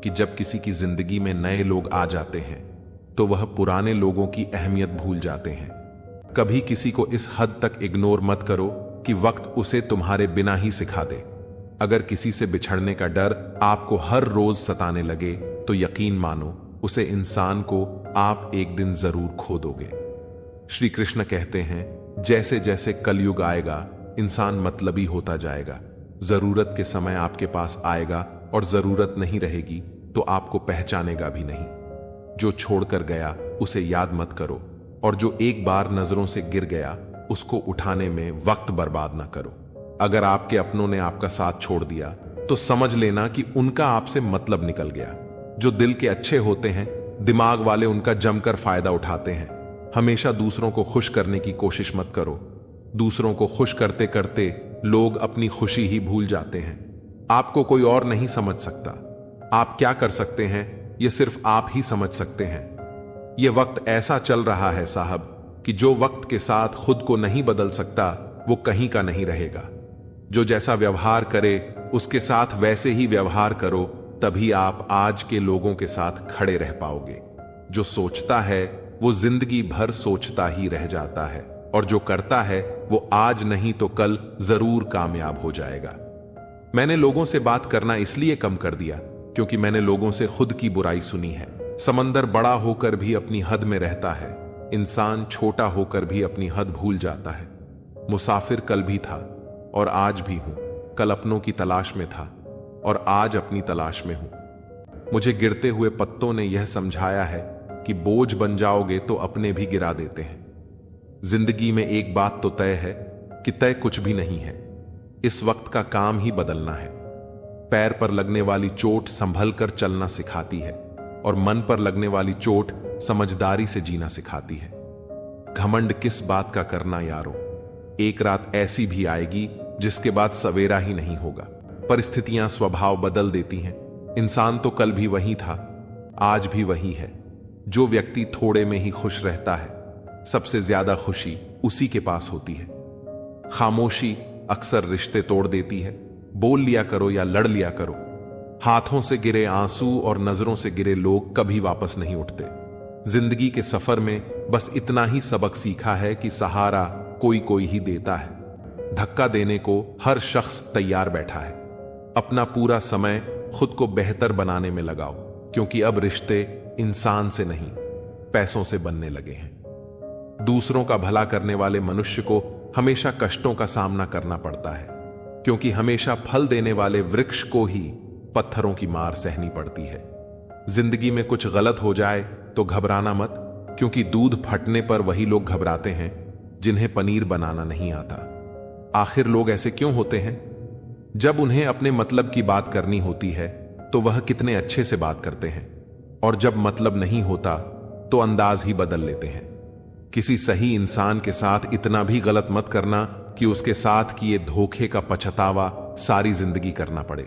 कि जब किसी की जिंदगी में नए लोग आ जाते हैं तो वह पुराने लोगों की अहमियत भूल जाते हैं। कभी किसी को इस हद तक इग्नोर मत करो कि वक्त उसे तुम्हारे बिना ही सिखा दे। अगर किसी से बिछड़ने का डर आपको हर रोज सताने लगे तो यकीन मानो उसे इंसान को आप एक दिन जरूर खो दोगे। श्री कृष्ण कहते हैं, जैसे जैसे कलयुग आएगा इंसान मतलबी होता जाएगा। जरूरत के समय आपके पास आएगा और जरूरत नहीं रहेगी तो आपको पहचानेगा भी नहीं। जो छोड़कर गया उसे याद मत करो, और जो एक बार नजरों से गिर गया उसको उठाने में वक्त बर्बाद ना करो। अगर आपके अपनों ने आपका साथ छोड़ दिया तो समझ लेना कि उनका आपसे मतलब निकल गया। जो दिल के अच्छे होते हैं, दिमाग वाले उनका जमकर फायदा उठाते हैं। हमेशा दूसरों को खुश करने की कोशिश मत करो। दूसरों को खुश करते करते लोग अपनी खुशी ही भूल जाते हैं। आपको कोई और नहीं समझ सकता। आप क्या कर सकते हैं यह सिर्फ आप ही समझ सकते हैं। यह वक्त ऐसा चल रहा है साहब कि जो वक्त के साथ खुद को नहीं बदल सकता वो कहीं का नहीं रहेगा। जो जैसा व्यवहार करे उसके साथ वैसे ही व्यवहार करो, तभी आप आज के लोगों के साथ खड़े रह पाओगे। जो सोचता है वो जिंदगी भर सोचता ही रह जाता है, और जो करता है वो आज नहीं तो कल जरूर कामयाब हो जाएगा। मैंने लोगों से बात करना इसलिए कम कर दिया क्योंकि मैंने लोगों से खुद की बुराई सुनी है। समंदर बड़ा होकर भी अपनी हद में रहता है, इंसान छोटा होकर भी अपनी हद भूल जाता है। मुसाफिर कल भी था और आज भी हूं, कल अपनों की तलाश में था और आज अपनी तलाश में हूं। मुझे गिरते हुए पत्तों ने यह समझाया है कि बोझ बन जाओगे तो अपने भी गिरा देते हैं। जिंदगी में एक बात तो तय है कि तय कुछ भी नहीं है। इस वक्त का काम ही बदलना है। पैर पर लगने वाली चोट संभल कर चलना सिखाती है और मन पर लगने वाली चोट समझदारी से जीना सिखाती है। घमंड किस बात का करना यारो, एक रात ऐसी भी आएगी जिसके बाद सवेरा ही नहीं होगा। परिस्थितियां स्वभाव बदल देती हैं। इंसान तो कल भी वही था, आज भी वही है। जो व्यक्ति थोड़े में ही खुश रहता है, सबसे ज्यादा खुशी उसी के पास होती है। खामोशी अक्सर रिश्ते तोड़ देती है। बोल लिया करो या लड़ लिया करो। हाथों से गिरे आंसू और नजरों से गिरे लोग कभी वापस नहीं उठते। जिंदगी के सफर में बस इतना ही सबक सीखा है कि सहारा कोई कोई ही देता है। धक्का देने को हर शख्स तैयार बैठा है। अपना पूरा समय खुद को बेहतर बनाने में लगाओ, क्योंकि अब रिश्ते इंसान से नहीं पैसों से बनने लगे हैं। दूसरों का भला करने वाले मनुष्य को हमेशा कष्टों का सामना करना पड़ता है, क्योंकि हमेशा फल देने वाले वृक्ष को ही पत्थरों की मार सहनी पड़ती है। जिंदगी में कुछ गलत हो जाए तो घबराना मत, क्योंकि दूध फटने पर वही लोग घबराते हैं जिन्हें पनीर बनाना नहीं आता। आखिर लोग ऐसे क्यों होते हैं? जब उन्हें अपने मतलब की बात करनी होती है तो वह कितने अच्छे से बात करते हैं, और जब मतलब नहीं होता तो अंदाज ही बदल लेते हैं। किसी सही इंसान के साथ इतना भी गलत मत करना कि उसके साथ किए धोखे का पछतावा सारी जिंदगी करना पड़े।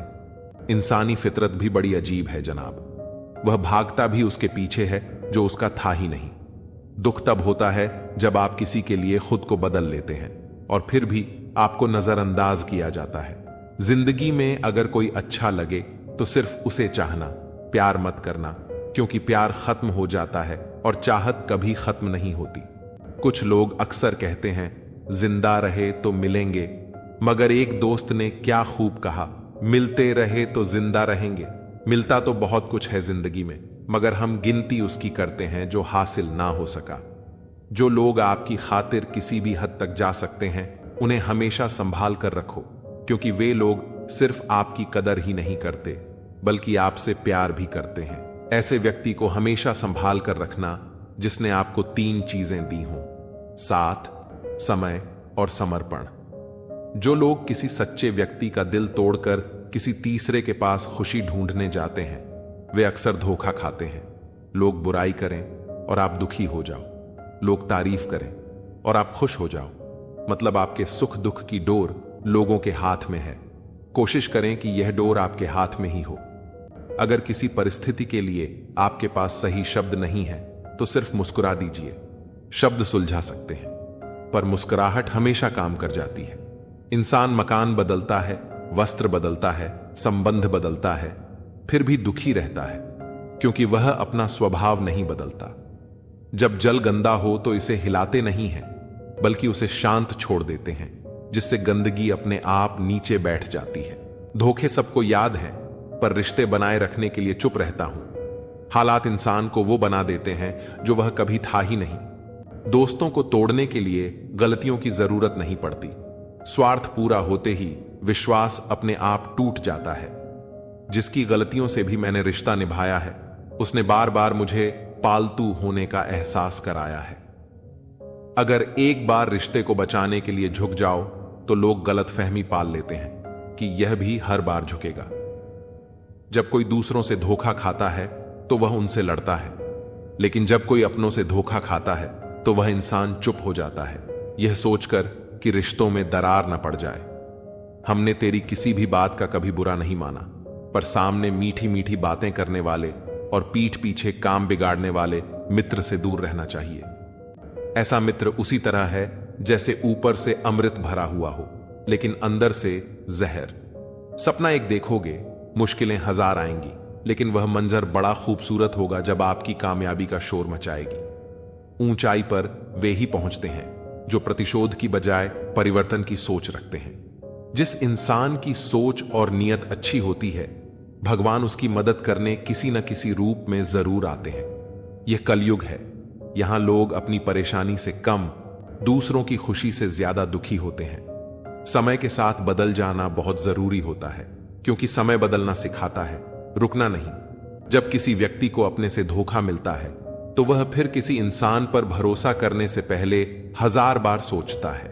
इंसानी फितरत भी बड़ी अजीब है जनाब। वह भागता भी उसके पीछे है जो उसका था ही नहीं। दुख तब होता है जब आप किसी के लिए खुद को बदल लेते हैं और फिर भी आपको नजरअंदाज किया जाता है। जिंदगी में अगर कोई अच्छा लगे तो सिर्फ उसे चाहना, प्यार मत करना, क्योंकि प्यार खत्म हो जाता है और चाहत कभी खत्म नहीं होती। कुछ लोग अक्सर कहते हैं जिंदा रहे तो मिलेंगे, मगर एक दोस्त ने क्या खूब कहा, मिलते रहे तो जिंदा रहेंगे। मिलता तो बहुत कुछ है जिंदगी में, मगर हम गिनती उसकी करते हैं जो हासिल ना हो सका। जो लोग आपकी खातिर किसी भी हद तक जा सकते हैं उन्हें हमेशा संभाल कर रखो, क्योंकि वे लोग सिर्फ आपकी कदर ही नहीं करते बल्कि आपसे प्यार भी करते हैं। ऐसे व्यक्ति को हमेशा संभाल कर रखना जिसने आपको 3 चीजें दी हों: साथ, समय और समर्पण। जो लोग किसी सच्चे व्यक्ति का दिल तोड़कर किसी तीसरे के पास खुशी ढूंढने जाते हैं वे अक्सर धोखा खाते हैं। लोग बुराई करें और आप दुखी हो जाओ, लोग तारीफ करें और आप खुश हो जाओ, मतलब आपके सुख दुख की डोर लोगों के हाथ में है। कोशिश करें कि यह डोर आपके हाथ में ही हो। अगर किसी परिस्थिति के लिए आपके पास सही शब्द नहीं है तो सिर्फ मुस्कुरा दीजिए। शब्द सुलझा सकते हैं पर मुस्कुराहट हमेशा काम कर जाती है। इंसान मकान बदलता है, वस्त्र बदलता है, संबंध बदलता है, फिर भी दुखी रहता है, क्योंकि वह अपना स्वभाव नहीं बदलता। जब जल गंदा हो तो इसे हिलाते नहीं हैं बल्कि उसे शांत छोड़ देते हैं, जिससे गंदगी अपने आप नीचे बैठ जाती है। धोखे सबको याद हैं, पर रिश्ते बनाए रखने के लिए चुप रहता हूं। हालात इंसान को वो बना देते हैं जो वह कभी था ही नहीं। दोस्तों को तोड़ने के लिए गलतियों की जरूरत नहीं पड़ती। स्वार्थ पूरा होते ही विश्वास अपने आप टूट जाता है। जिसकी गलतियों से भी मैंने रिश्ता निभाया है उसने बार बार मुझे पालतू होने का एहसास कराया है। अगर एक बार रिश्ते को बचाने के लिए झुक जाओ तो लोग गलतफहमी पाल लेते हैं कि यह भी हर बार झुकेगा। जब कोई दूसरों से धोखा खाता है तो वह उनसे लड़ता है, लेकिन जब कोई अपनों से धोखा खाता है तो वह इंसान चुप हो जाता है, यह सोचकर कि रिश्तों में दरार न पड़ जाए। हमने तेरी किसी भी बात का कभी बुरा नहीं माना, पर सामने मीठी मीठी बातें करने वाले और पीठ पीछे काम बिगाड़ने वाले मित्र से दूर रहना चाहिए। ऐसा मित्र उसी तरह है जैसे ऊपर से अमृत भरा हुआ हो लेकिन अंदर से जहर। सपना एक देखोगे, मुश्किलें हजार आएंगी, लेकिन वह मंजर बड़ा खूबसूरत होगा जब आपकी कामयाबी का शोर मचाएगी। ऊंचाई पर वे ही पहुंचते हैं जो प्रतिशोध की बजाय परिवर्तन की सोच रखते हैं। जिस इंसान की सोच और नियत अच्छी होती है, भगवान उसकी मदद करने किसी न किसी रूप में जरूर आते हैं। यह कलयुग है, यहां लोग अपनी परेशानी से कम, दूसरों की खुशी से ज्यादा दुखी होते हैं। समय के साथ बदल जाना बहुत जरूरी होता है, क्योंकि समय बदलना सिखाता है, रुकना नहीं। जब किसी व्यक्ति को अपने से धोखा मिलता है तो वह फिर किसी इंसान पर भरोसा करने से पहले 1000 बार सोचता है।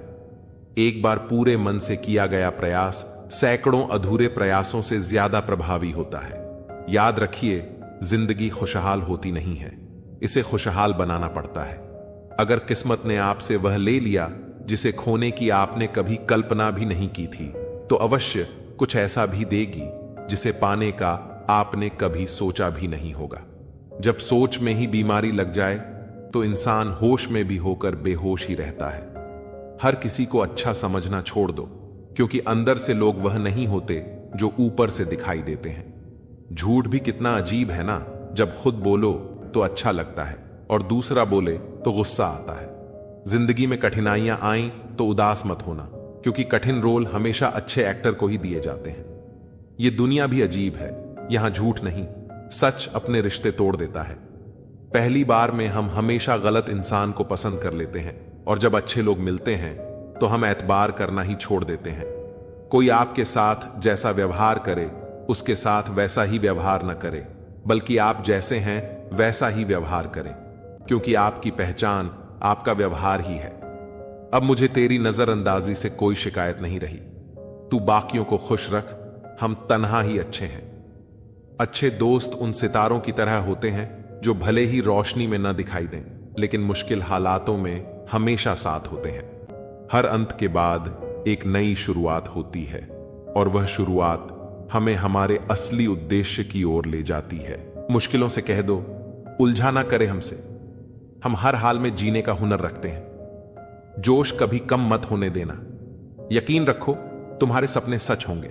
एक बार पूरे मन से किया गया प्रयास सैकड़ों अधूरे प्रयासों से ज्यादा प्रभावी होता है। याद रखिए, जिंदगी खुशहाल होती नहीं है, इसे खुशहाल बनाना पड़ता है। अगर किस्मत ने आपसे वह ले लिया जिसे खोने की आपने कभी कल्पना भी नहीं की थी, तो अवश्य कुछ ऐसा भी देगी जिसे पाने का आपने कभी सोचा भी नहीं होगा। जब सोच में ही बीमारी लग जाए तो इंसान होश में भी होकर बेहोश ही रहता है। हर किसी को अच्छा समझना छोड़ दो, क्योंकि अंदर से लोग वह नहीं होते जो ऊपर से दिखाई देते हैं। झूठ भी कितना अजीब है ना, जब खुद बोलो तो अच्छा लगता है और दूसरा बोले तो गुस्सा आता है। जिंदगी में कठिनाइयां आईं तो उदास मत होना, क्योंकि कठिन रोल हमेशा अच्छे एक्टर को ही दिए जाते हैं। ये दुनिया भी अजीब है, यहां झूठ नहीं, सच अपने रिश्ते तोड़ देता है। पहली बार में हम हमेशा गलत इंसान को पसंद कर लेते हैं, और जब अच्छे लोग मिलते हैं तो हम एतबार करना ही छोड़ देते हैं। कोई आपके साथ जैसा व्यवहार करे, उसके साथ वैसा ही व्यवहार न करे, बल्कि आप जैसे हैं वैसा ही व्यवहार करें, क्योंकि आपकी पहचान आपका व्यवहार ही है। अब मुझे तेरी नजरअंदाजी से कोई शिकायत नहीं रही। तू बाकियों को खुश रख, हम तन्हा ही अच्छे हैं। अच्छे दोस्त उन सितारों की तरह होते हैं जो भले ही रोशनी में न दिखाई दें, लेकिन मुश्किल हालातों में हमेशा साथ होते हैं। हर अंत के बाद एक नई शुरुआत होती है, और वह शुरुआत हमें हमारे असली उद्देश्य की ओर ले जाती है। मुश्किलों से कह दो, उलझा ना करे हमसे। हम हर हाल में जीने का हुनर रखते हैं। जोश कभी कम मत होने देना। यकीन रखो, तुम्हारे सपने सच होंगे।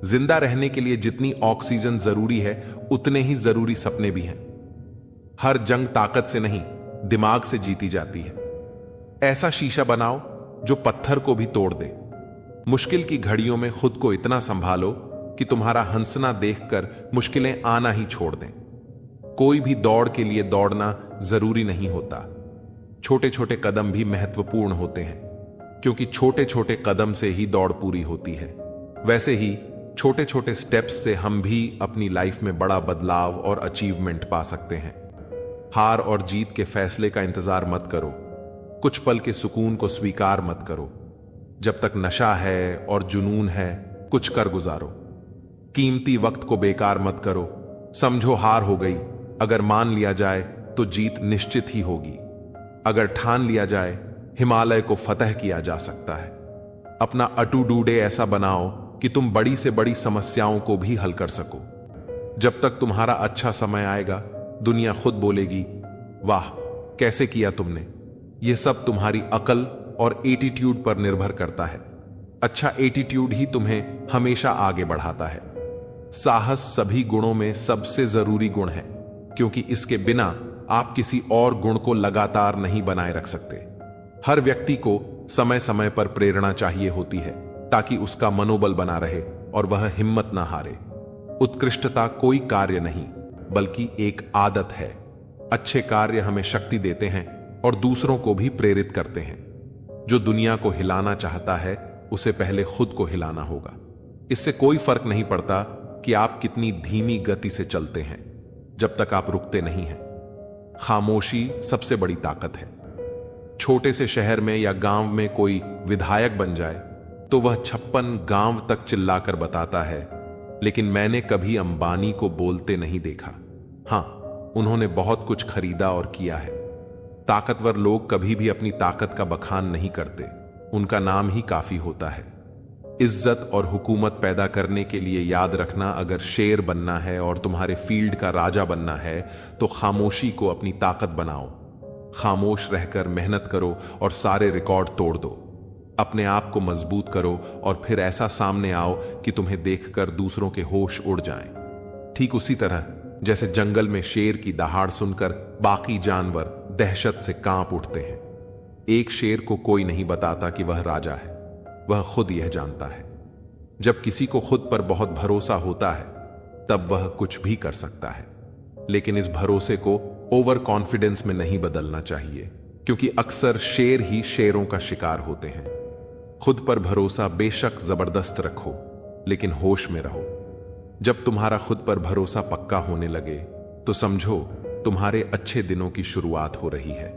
जिंदा रहने के लिए जितनी ऑक्सीजन जरूरी है, उतने ही जरूरी सपने भी हैं। हर जंग ताकत से नहीं, दिमाग से जीती जाती है। ऐसा शीशा बनाओ जो पत्थर को भी तोड़ दे। मुश्किल की घड़ियों में खुद को इतना संभालो कि तुम्हारा हंसना देखकर मुश्किलें आना ही छोड़ दें। कोई भी दौड़ के लिए दौड़ना जरूरी नहीं होता। छोटे छोटे कदम भी महत्वपूर्ण होते हैं, क्योंकि छोटे छोटे कदम से ही दौड़ पूरी होती है। वैसे ही छोटे छोटे स्टेप्स से हम भी अपनी लाइफ में बड़ा बदलाव और अचीवमेंट पा सकते हैं। हार और जीत के फैसले का इंतजार मत करो, कुछ पल के सुकून को स्वीकार मत करो। जब तक नशा है और जुनून है, कुछ कर गुजारो। कीमती वक्त को बेकार मत करो। समझो हार हो गई, अगर मान लिया जाए तो जीत निश्चित ही होगी। अगर ठान लिया जाए, हिमालय को फतह किया जा सकता है। अपना अटू डूडे ऐसा बनाओ कि तुम बड़ी से बड़ी समस्याओं को भी हल कर सको। जब तक तुम्हारा अच्छा समय आएगा, दुनिया खुद बोलेगी, वाह कैसे किया तुमने। यह सब तुम्हारी अकल और एटीट्यूड पर निर्भर करता है। अच्छा एटीट्यूड ही तुम्हें हमेशा आगे बढ़ाता है। साहस सभी गुणों में सबसे जरूरी गुण है, क्योंकि इसके बिना आप किसी और गुण को लगातार नहीं बनाए रख सकते। हर व्यक्ति को समय समय पर प्रेरणा चाहिए होती है, ताकि उसका मनोबल बना रहे और वह हिम्मत ना हारे। उत्कृष्टता कोई कार्य नहीं, बल्कि एक आदत है। अच्छे कार्य हमें शक्ति देते हैं और दूसरों को भी प्रेरित करते हैं। जो दुनिया को हिलाना चाहता है, उसे पहले खुद को हिलाना होगा। इससे कोई फर्क नहीं पड़ता कि आप कितनी धीमी गति से चलते हैं, जब तक आप रुकते नहीं हैं। खामोशी सबसे बड़ी ताकत है। छोटे से शहर में या गांव में कोई विधायक बन जाए तो वह 56 गांव तक चिल्लाकर बताता है, लेकिन मैंने कभी अंबानी को बोलते नहीं देखा। हां, उन्होंने बहुत कुछ खरीदा और किया है। ताकतवर लोग कभी भी अपनी ताकत का बखान नहीं करते, उनका नाम ही काफी होता है। इज्जत और हुकूमत पैदा करने के लिए याद रखना, अगर शेर बनना है और तुम्हारे फील्ड का राजा बनना है तो खामोशी को अपनी ताकत बनाओ। खामोश रहकर मेहनत करो और सारे रिकॉर्ड तोड़ दो। अपने आप को मजबूत करो और फिर ऐसा सामने आओ कि तुम्हें देखकर दूसरों के होश उड़ जाएं। ठीक उसी तरह जैसे जंगल में शेर की दहाड़ सुनकर बाकी जानवर दहशत से कांप उठते हैं। एक शेर को कोई नहीं बताता कि वह राजा है, वह खुद यह जानता है। जब किसी को खुद पर बहुत भरोसा होता है तब वह कुछ भी कर सकता है, लेकिन इस भरोसे को ओवर कॉन्फिडेंस में नहीं बदलना चाहिए, क्योंकि अक्सर शेर ही शेरों का शिकार होते हैं। खुद पर भरोसा बेशक जबरदस्त रखो, लेकिन होश में रहो। जब तुम्हारा खुद पर भरोसा पक्का होने लगे तो समझो तुम्हारे अच्छे दिनों की शुरुआत हो रही है।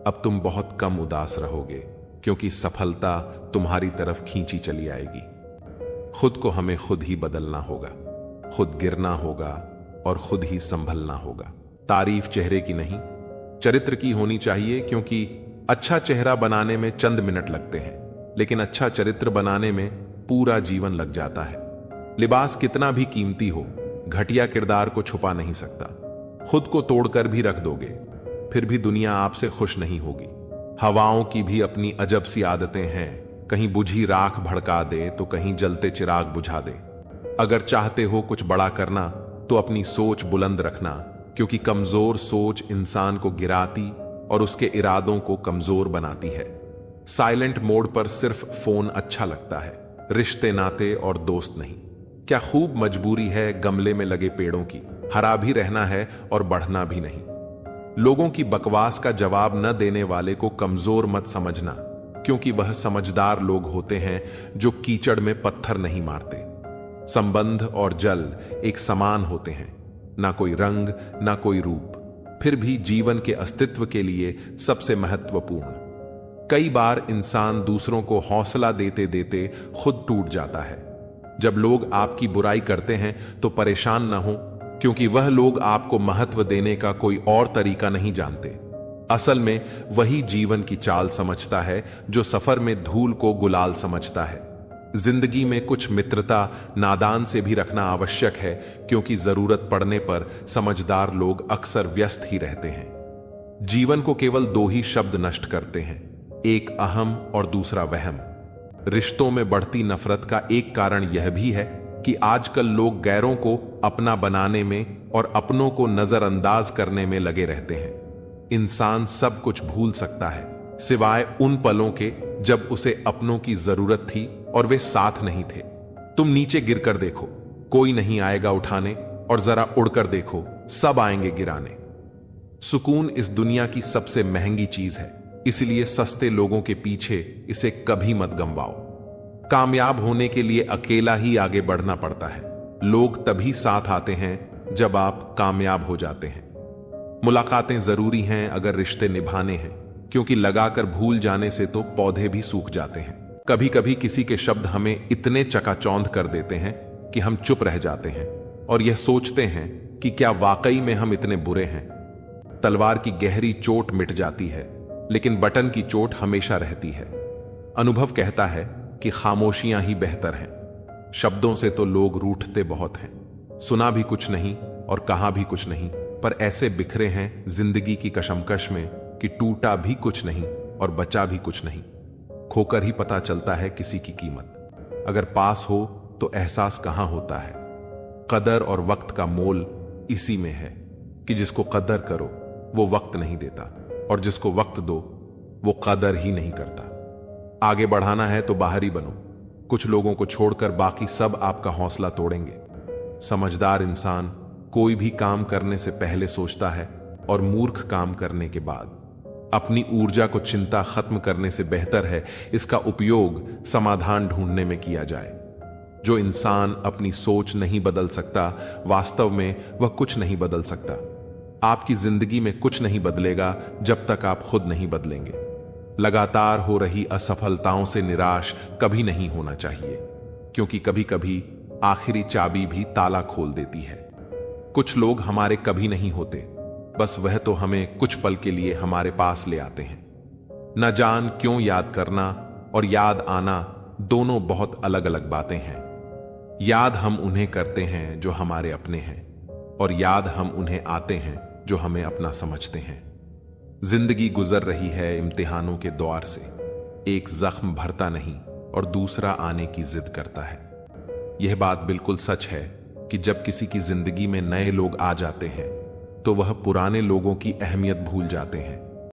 अब तुम बहुत कम उदास रहोगे, क्योंकि सफलता तुम्हारी तरफ खींची चली आएगी। खुद को हमें खुद ही बदलना होगा, खुद गिरना होगा और खुद ही संभलना होगा। तारीफ चेहरे की नहीं, चरित्र की होनी चाहिए, क्योंकि अच्छा चेहरा बनाने में चंद मिनट लगते हैं, लेकिन अच्छा चरित्र बनाने में पूरा जीवन लग जाता है। लिबास कितना भी कीमती हो, घटिया किरदार को छुपा नहीं सकता। खुद को तोड़कर भी रख दोगे, फिर भी दुनिया आपसे खुश नहीं होगी। हवाओं की भी अपनी अजब सी आदतें हैं, कहीं बुझी राख भड़का दे तो कहीं जलते चिराग बुझा दे। अगर चाहते हो कुछ बड़ा करना तो अपनी सोच बुलंद रखना, क्योंकि कमजोर सोच इंसान को गिराती और उसके इरादों को कमजोर बनाती है। साइलेंट मोड पर सिर्फ फोन अच्छा लगता है, रिश्ते नाते और दोस्त नहीं। क्या खूब मजबूरी है गमले में लगे पेड़ों की, हरा भी रहना है और बढ़ना भी नहीं। लोगों की बकवास का जवाब न देने वाले को कमजोर मत समझना, क्योंकि वह समझदार लोग होते हैं जो कीचड़ में पत्थर नहीं मारते। संबंध और जल एक समान होते हैं, ना कोई रंग ना कोई रूप, फिर भी जीवन के अस्तित्व के लिए सबसे महत्वपूर्ण। कई बार इंसान दूसरों को हौसला देते देते खुद टूट जाता है। जब लोग आपकी बुराई करते हैं तो परेशान न हो, क्योंकि वह लोग आपको महत्व देने का कोई और तरीका नहीं जानते। असल में वही जीवन की चाल समझता है जो सफर में धूल को गुलाल समझता है। जिंदगी में कुछ मित्रता नादान से भी रखना आवश्यक है, क्योंकि जरूरत पड़ने पर समझदार लोग अक्सर व्यस्त ही रहते हैं। जीवन को केवल दो ही शब्द नष्ट करते हैं, एक अहम और दूसरा वहम। रिश्तों में बढ़ती नफरत का एक कारण यह भी है कि आजकल लोग गैरों को अपना बनाने में और अपनों को नजरअंदाज करने में लगे रहते हैं। इंसान सब कुछ भूल सकता है, सिवाय उन पलों के जब उसे अपनों की जरूरत थी और वे साथ नहीं थे। तुम नीचे गिरकर देखो, कोई नहीं आएगा उठाने, और जरा उड़कर देखो, सब आएंगे गिराने। सुकून इस दुनिया की सबसे महंगी चीज है, इसलिए सस्ते लोगों के पीछे इसे कभी मत गंवाओ। कामयाब होने के लिए अकेला ही आगे बढ़ना पड़ता है। लोग तभी साथ आते हैं जब आप कामयाब हो जाते हैं। मुलाकातें जरूरी हैं अगर रिश्ते निभाने हैं, क्योंकि लगाकर भूल जाने से तो पौधे भी सूख जाते हैं। कभी कभी किसी के शब्द हमें इतने चकाचौंध कर देते हैं कि हम चुप रह जाते हैं और यह सोचते हैं कि क्या वाकई में हम इतने बुरे हैं। तलवार की गहरी चोट मिट जाती है, लेकिन बटन की चोट हमेशा रहती है। अनुभव कहता है कि खामोशियां ही बेहतर हैं। शब्दों से तो लोग रूठते बहुत हैं, सुना भी कुछ नहीं और कहा भी कुछ नहीं, पर ऐसे बिखरे हैं जिंदगी की कशमकश में कि टूटा भी कुछ नहीं और बचा भी कुछ नहीं। खोकर ही पता चलता है किसी की कीमत। अगर पास हो तो एहसास कहां होता है। कदर और वक्त का मोल इसी में है कि जिसको कदर करो वो वक्त नहीं देता, और जिसको वक्त दो वो कदर ही नहीं करता। आगे बढ़ाना है तो बाहरी बनो। कुछ लोगों को छोड़कर बाकी सब आपका हौसला तोड़ेंगे। समझदार इंसान कोई भी काम करने से पहले सोचता है, और मूर्ख काम करने के बाद। अपनी ऊर्जा को चिंता खत्म करने से बेहतर है इसका उपयोग समाधान ढूंढने में किया जाए। जो इंसान अपनी सोच नहीं बदल सकता, वास्तव में वह कुछ नहीं बदल सकता। आपकी जिंदगी में कुछ नहीं बदलेगा जब तक आप खुद नहीं बदलेंगे। लगातार हो रही असफलताओं से निराश कभी नहीं होना चाहिए, क्योंकि कभी कभी आखिरी चाबी भी ताला खोल देती है। कुछ लोग हमारे कभी नहीं होते, बस वह तो हमें कुछ पल के लिए हमारे पास ले आते हैं। न जान क्यों याद करना और याद आना दोनों बहुत अलग अलग बातें हैं। याद हम उन्हें करते हैं जो हमारे अपने हैं, और याद हम उन्हें आते हैं जो हमें अपना समझते हैं। जिंदगी गुजर रही है इम्तिहानों के द्वार से, एक जख्म भरता नहीं और दूसरा आने की जिद करता है। यह बात बिल्कुल सच है कि जब किसी की जिंदगी में नए लोग आ जाते हैं तो वह पुराने लोगों की अहमियत भूल जाते हैं।